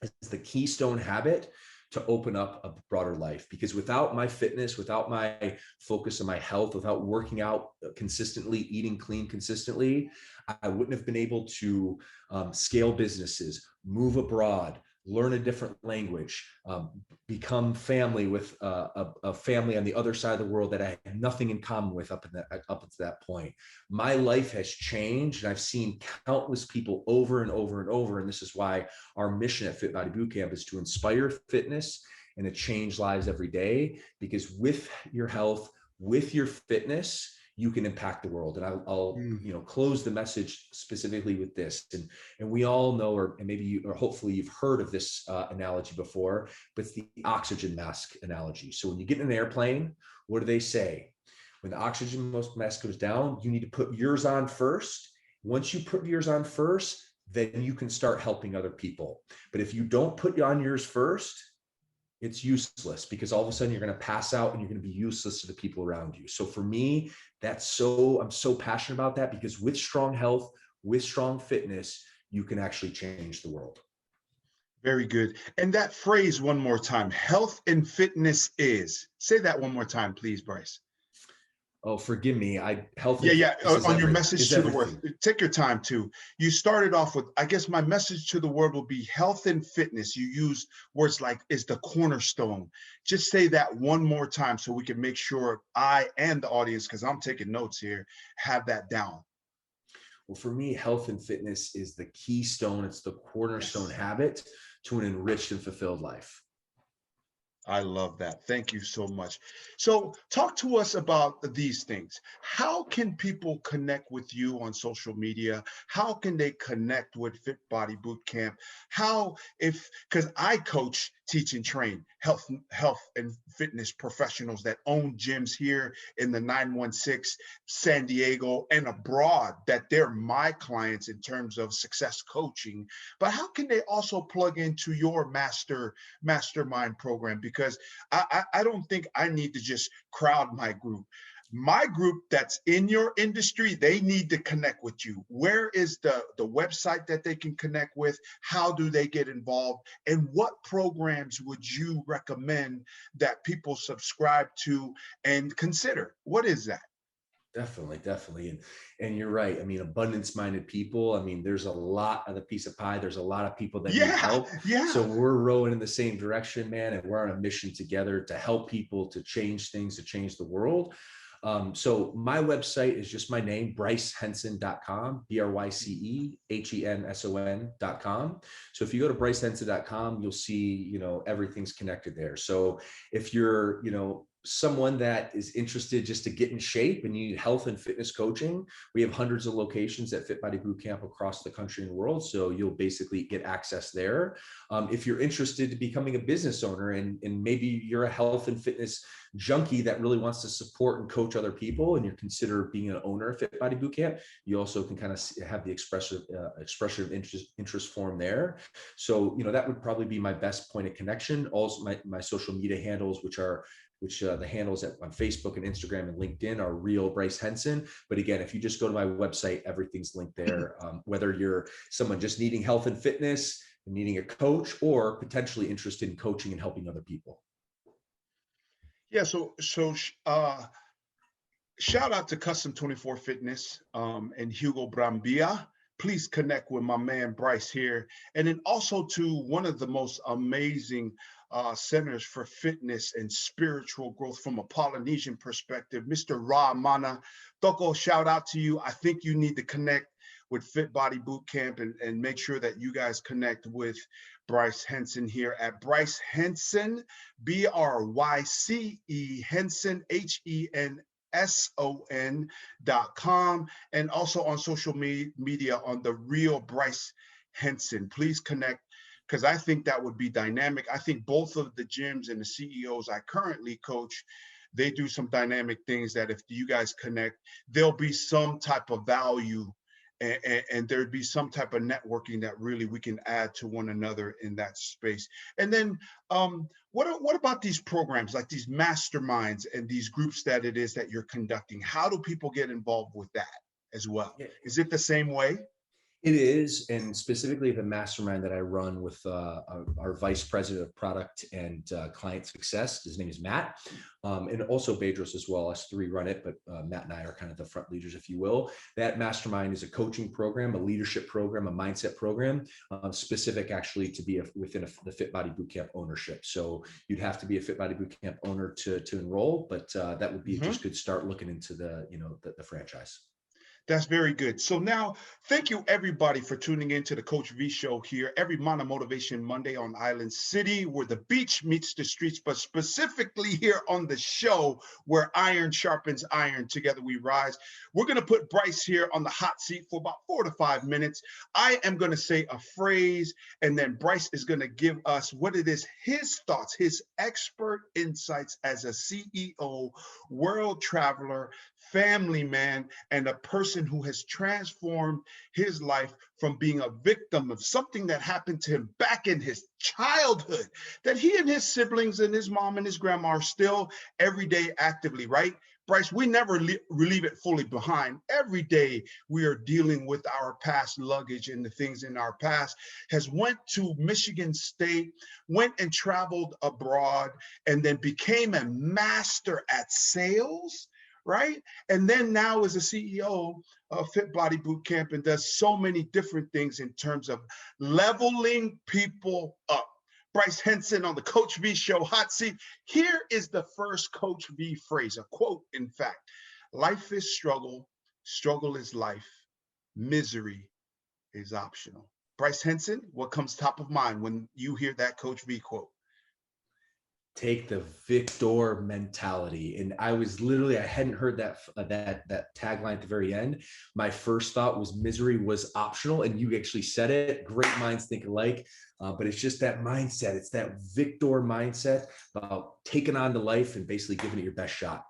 is the keystone habit to open up a broader life. Because without my fitness, without my focus on my health, without working out consistently, eating clean consistently, I wouldn't have been able to scale businesses, move abroad, learn a different language, become family with a family on the other side of the world that I had nothing in common with up to that point. My life has changed, and I've seen countless people over and over and over. And this is why our mission at Fit Body Bootcamp is to inspire fitness and to change lives every day. Because with your health, with your fitness, you can impact the world. And I'll close the message specifically with this. And we all know, or maybe hopefully you've heard of this analogy before, but it's the oxygen mask analogy. So when you get in an airplane, what do they say? When the oxygen mask goes down, you need to put yours on first. Once you put yours on first, then you can start helping other people. But if you don't put on yours first, it's useless, because all of a sudden you're going to pass out and you're going to be useless to the people around you. So for me, I'm so passionate about that, because with strong health, with strong fitness, you can actually change the world. Very good. And that phrase one more time: health and fitness is. Say that one more time, please, Bryce. Oh, forgive me. Health. Yeah. On your message to the world, take your time too. You started off with, I guess my message to the world will be health and fitness. You used words like is the cornerstone. Just say that one more time so we can make sure I and the audience, because I'm taking notes here, have that down. Well, for me, health and fitness is the keystone. It's the cornerstone habit to an enriched and fulfilled life. I love that. Thank you so much. So talk to us about these things. How can people connect with you on social media? How can they connect with Fit Body Bootcamp? Because I coach teach and train health and fitness professionals that own gyms here in the 916 San Diego and abroad, that they're my clients in terms of success coaching. But how can they also plug into your mastermind program? Because I don't think I need to just crowd my group. My group that's in your industry, they need to connect with you. Where is the website that they can connect with? How do they get involved? And what programs would you recommend that people subscribe to and consider? What is that? Definitely. And you're right. I mean, abundance-minded people. I mean, there's a lot of the piece of pie. There's a lot of people that need Yeah, help. yeah. So we're rowing in the same direction, man. And we're on a mission together to help people, to change things, to change the world. So my website is just my name, brycehenson.com, BRYCEHENSON.com. So if you go to brycehenson.com, you'll see, everything's connected there. So if you're, someone that is interested just to get in shape and you need health and fitness coaching, we have hundreds of locations at Fit Body Bootcamp across the country and world. So you'll basically get access there. If you're interested in becoming a business owner and maybe you're a health and fitness junkie that really wants to support and coach other people, and you consider being an owner of Fit Body Bootcamp, you also can kind of have the expression of interest form there. So, that would probably be my best point of connection. Also, my social media handles, which the handles on Facebook and Instagram and LinkedIn are Real Bryce Henson. But again, if you just go to my website, everything's linked there. Whether you're someone just needing health and fitness and needing a coach, or potentially interested in coaching and helping other people. Yeah. So shout out to Custom 24 Fitness and Hugo Brambilla. Please connect with my man Bryce here. And then also to one of the most amazing centers for fitness and spiritual growth from a Polynesian perspective, Mr. Ra Mana. Toko, shout out to you. I think you need to connect with Fit Body Bootcamp and make sure that you guys connect with Bryce Henson here at Bryce Henson, BRYCE Henson, HENSON.com, and also on social media on the Real Bryce Henson. Please connect, because I think that would be dynamic. I think both of the gyms and the CEOs I currently coach, they do some dynamic things that if you guys connect, there'll be some type of value and there'd be some type of networking that really we can add to one another in that space. And then what about these programs, like these masterminds and these groups that it is that you're conducting? How do people get involved with that as well? Is it the same way? It is, and specifically the mastermind that I run with our vice president of product and client success. His name is Matt, and also Bedros as well. Us three run it, but Matt and I are kind of the front leaders, if you will. That mastermind is a coaching program, a leadership program, a mindset program, specific actually to be within the Fit Body Bootcamp ownership. So you'd have to be a Fit Body Bootcamp owner to enroll, but that would be a just good start looking into the franchise. That's very good. So now, thank you everybody for tuning in to the Coach V Show here every Mana Motivation Monday on Island City, where the beach meets the streets, but specifically here on the show where iron sharpens iron, together we rise. We're going to put Bryce here on the hot seat for about 4 to 5 minutes. I am going to say a phrase, and then Bryce is going to give us what it is, his thoughts, his expert insights as a CEO, world traveler, family man, and a person who has transformed his life from being a victim of something that happened to him back in his childhood, that he and his siblings and his mom and his grandma are still every day actively, right? Bryce, we never leave it fully behind. Every day we are dealing with our past luggage and the things in our past. Has went to Michigan State, went and traveled abroad, and then became a master at sales, right? And then now is a CEO of Fit Body Bootcamp and does so many different things in terms of leveling people up. Bryce Henson on the Coach V Show hot seat. Here is the first Coach V phrase, a quote, in fact. Life is struggle, struggle is life, misery is optional. Bryce Henson, what comes top of mind when you hear that Coach V quote? Take the victor mentality. And I was literally, I hadn't heard that tagline at the very end. My first thought was misery was optional. And you actually said it. Great minds think alike. But it's just that mindset. It's that victor mindset about taking on to life and basically giving it your best shot.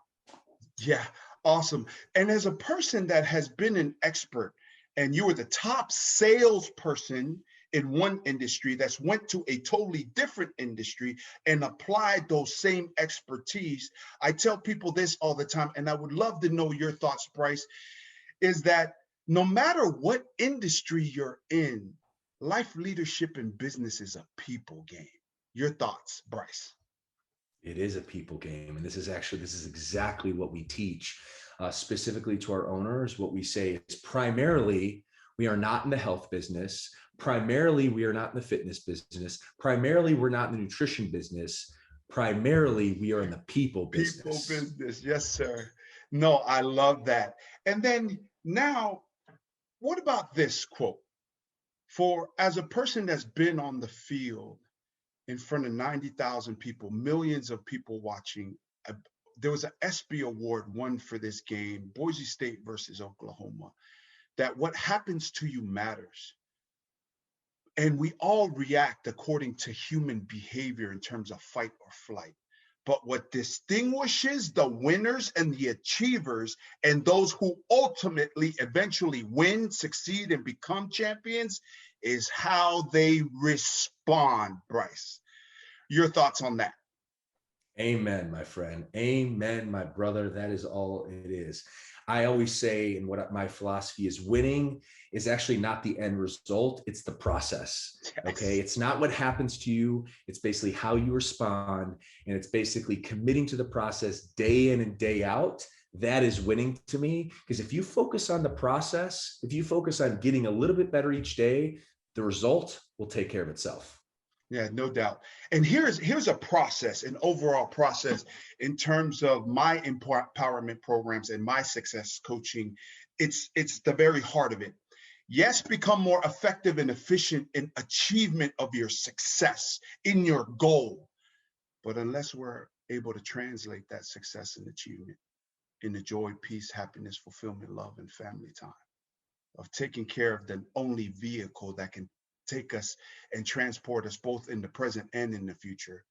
Yeah, awesome. And as a person that has been an expert and you were the top salesperson in one industry that's went to a totally different industry and applied those same expertise, I tell people this all the time, and I would love to know your thoughts, Bryce, is that no matter what industry you're in, life, leadership, and business is a people game. Your thoughts, Bryce? It is a people game. And this is exactly what we teach, specifically to our owners. What we say is primarily, we are not in the health business. Primarily, we are not in the fitness business. Primarily, we're not in the nutrition business. Primarily, we are in the people business. People business. Yes, sir. No, I love that. And then now, what about this quote? For as a person that's been on the field in front of 90,000 people, millions of people watching, there was an ESPY award won for this game, Boise State versus Oklahoma, that what happens to you matters. And we all react according to human behavior in terms of fight or flight. But what distinguishes the winners and the achievers and those who ultimately eventually win, succeed, and become champions is how they respond, Bryce. Your thoughts on that? Amen, my friend. Amen, my brother. That is all it is. I always say, and what my philosophy is, winning is actually not the end result. It's the process. Okay. It's not what happens to you. It's basically how you respond. And it's basically committing to the process day in and day out. That is winning to me. Because if you focus on the process, if you focus on getting a little bit better each day, the result will take care of itself. Yeah, no doubt. And here's a process, an overall process in terms of my empowerment programs and my success coaching. It's the very heart of it. Yes, become more effective and efficient in achievement of your success, in your goal. But unless we're able to translate that success and achievement into joy, peace, happiness, fulfillment, love, and family time, of taking care of the only vehicle that can take us and transport us both in the present and in the future,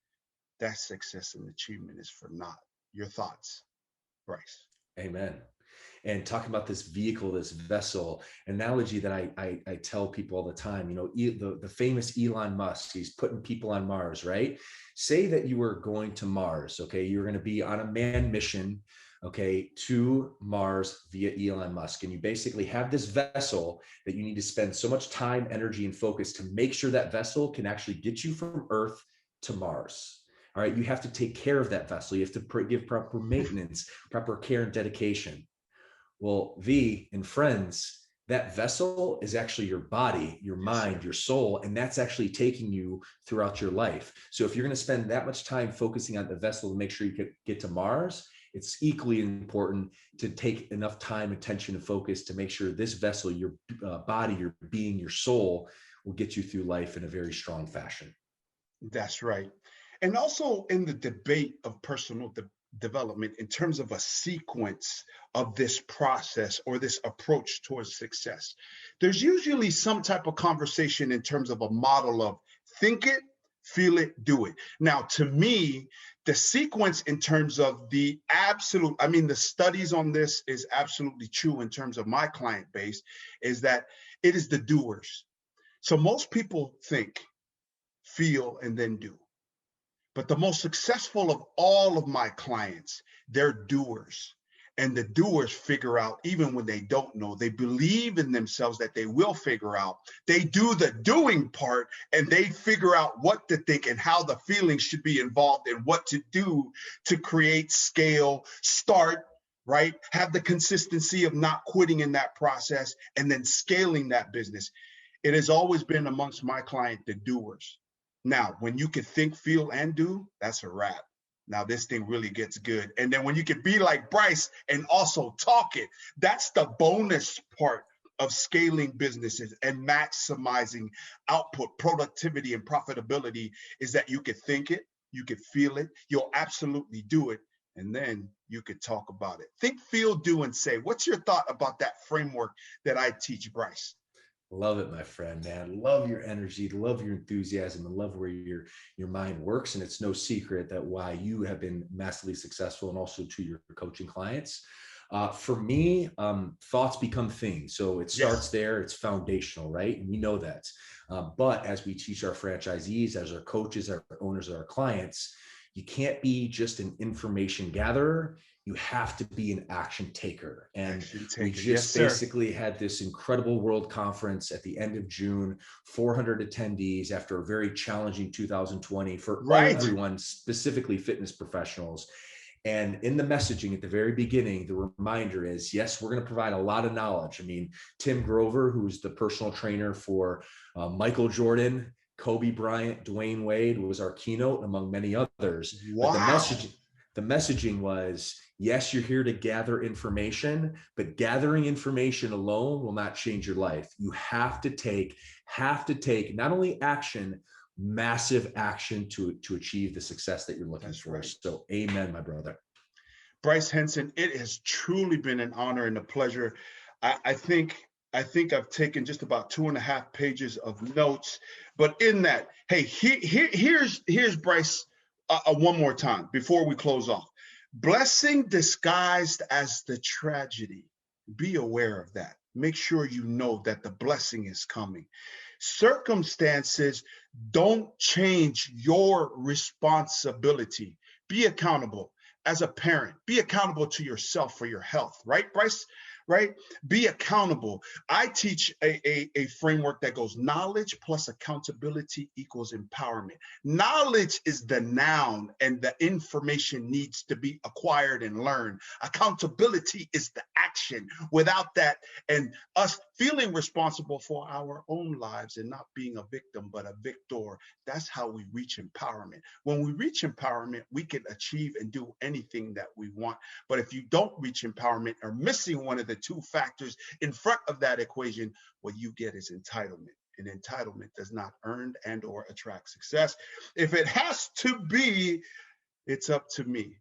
that success and achievement is for naught. Your thoughts, Bryce? Amen. And talking about this vehicle, this vessel analogy that I tell people all the time, you know, the famous Elon Musk, he's putting people on Mars, right? Say that you were going to Mars, okay? You're going to be on a manned mission, okay, to Mars via Elon Musk. And you basically have this vessel that you need to spend so much time, energy, and focus to make sure that vessel can actually get you from Earth to Mars. All right, you have to take care of that vessel. You have to give proper maintenance, proper care and dedication. Well, V and friends, that vessel is actually your body, your mind, your soul, and that's actually taking you throughout your life. So if you're going to spend that much time focusing on the vessel to make sure you can get to Mars, it's equally important to take enough time, attention, and focus to make sure this vessel, your body, your being, your soul, will get you through life in a very strong fashion. That's right. And also in the debate of personal development, in terms of a sequence of this process or this approach towards success, there's usually some type of conversation in terms of a model of think it, feel it, do it. Now, to me, the sequence in terms of the absolute, I mean, the studies on this is absolutely true in terms of my client base, is that it is the doers. So most people think, feel, and then do. But the most successful of all of my clients, they're doers. And the doers figure out, even when they don't know, they believe in themselves that they will figure out. They do the doing part and they figure out what to think and how the feelings should be involved and what to do to create, scale, start, right? Have the consistency of not quitting in that process and then scaling that business. It has always been amongst my client, the doers. Now, when you can think, feel, and do, that's a wrap. Now this thing really gets good. And then when you can be like Bryce and also talk it, that's the bonus part of scaling businesses and maximizing output, productivity, and profitability, is that you can think it, You could feel it. You'll absolutely do it. And then you could talk about it. Think, feel, do, and say. What's your thought about that framework that I teach, Bryce? Love it, my friend, man. Love your energy, love your enthusiasm, and love where your mind works. And it's no secret that why you have been massively successful and also to your coaching clients. For me, thoughts become things. So it starts Yes. there. It's foundational, right? And we know that. But as we teach our franchisees, as our coaches, our owners, our clients, you can't be just an information gatherer. You have to be an action taker. And we just basically had this incredible world conference at the end of June, 400 attendees after a very challenging 2020 for everyone, specifically fitness professionals. And in the messaging at the very beginning, the reminder is, yes, we're going to provide a lot of knowledge. I mean, Tim Grover, who's the personal trainer for Michael Jordan, Kobe Bryant, Dwayne Wade, was our keynote, among many others. Wow. But the messaging was, yes, you're here to gather information, but gathering information alone will not change your life. You have to take not only action, massive action to achieve the success that you're looking for. Right. So amen, my brother. Bryce Henson, it has truly been an honor and a pleasure. I think I've taken just about 2.5 pages of notes, but in that, hey, here's Bryce one more time before we close off. Blessing disguised as the tragedy. Be aware of that. Make sure you know that the blessing is coming. Circumstances don't change your responsibility. Be accountable as a parent. Be accountable to yourself for your health, right, Bryce? Right? Be accountable. I teach a framework that goes knowledge plus accountability equals empowerment. Knowledge is the noun and the information needs to be acquired and learned. Accountability is the action. Without that, and us feeling responsible for our own lives and not being a victim, but a victor, that's how we reach empowerment. When we reach empowerment, we can achieve and do anything that we want. But if you don't reach empowerment or missing one of the two factors in front of that equation, what you get is entitlement. And entitlement does not earn and or attract success. If it has to be, it's up to me.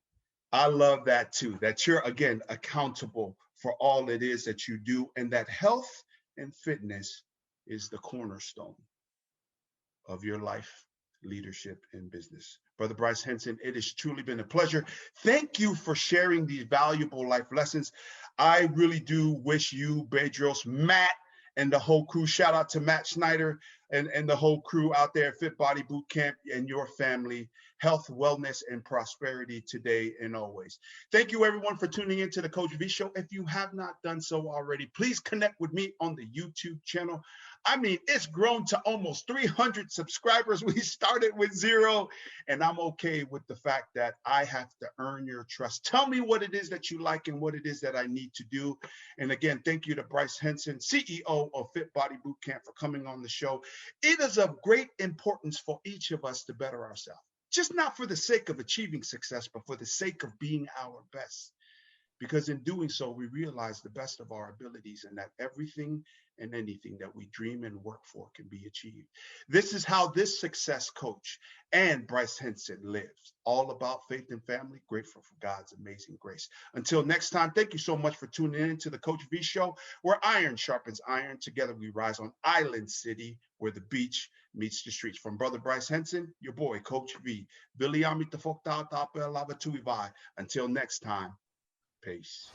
I love that too, that you're, again, accountable for all it is that you do, and that health and fitness is the cornerstone of your life, leadership, and business. Brother Bryce Henson, it has truly been a pleasure. Thank you for sharing these valuable life lessons. I really do wish you, Bedros, Matt, and the whole crew, shout out to Matt Schneider and the whole crew out there at Fit Body Boot Camp, and your family, health, wellness, and prosperity today and always. Thank you, everyone, for tuning into the Coach V Show. If you have not done so already, please connect with me on the YouTube channel. I mean, it's grown to almost 300 subscribers. We started with 0, and I'm okay with the fact that I have to earn your trust. Tell me what it is that you like and what it is that I need to do. And again, thank you to Bryce Henson, CEO of Fit Body Boot Camp, for coming on the show. It is of great importance for each of us to better ourselves, just not for the sake of achieving success, but for the sake of being our best. Because in doing so, we realize the best of our abilities and that everything and anything that we dream and work for can be achieved. This is how this success coach and Bryce Henson lives. All about faith and family, grateful for God's amazing grace. Until next time, thank you so much for tuning in to the Coach V Show, where iron sharpens iron. Together we rise on Island City, where the beach meets the streets. From Brother Bryce Henson, your boy, Coach V. Until next time, peace.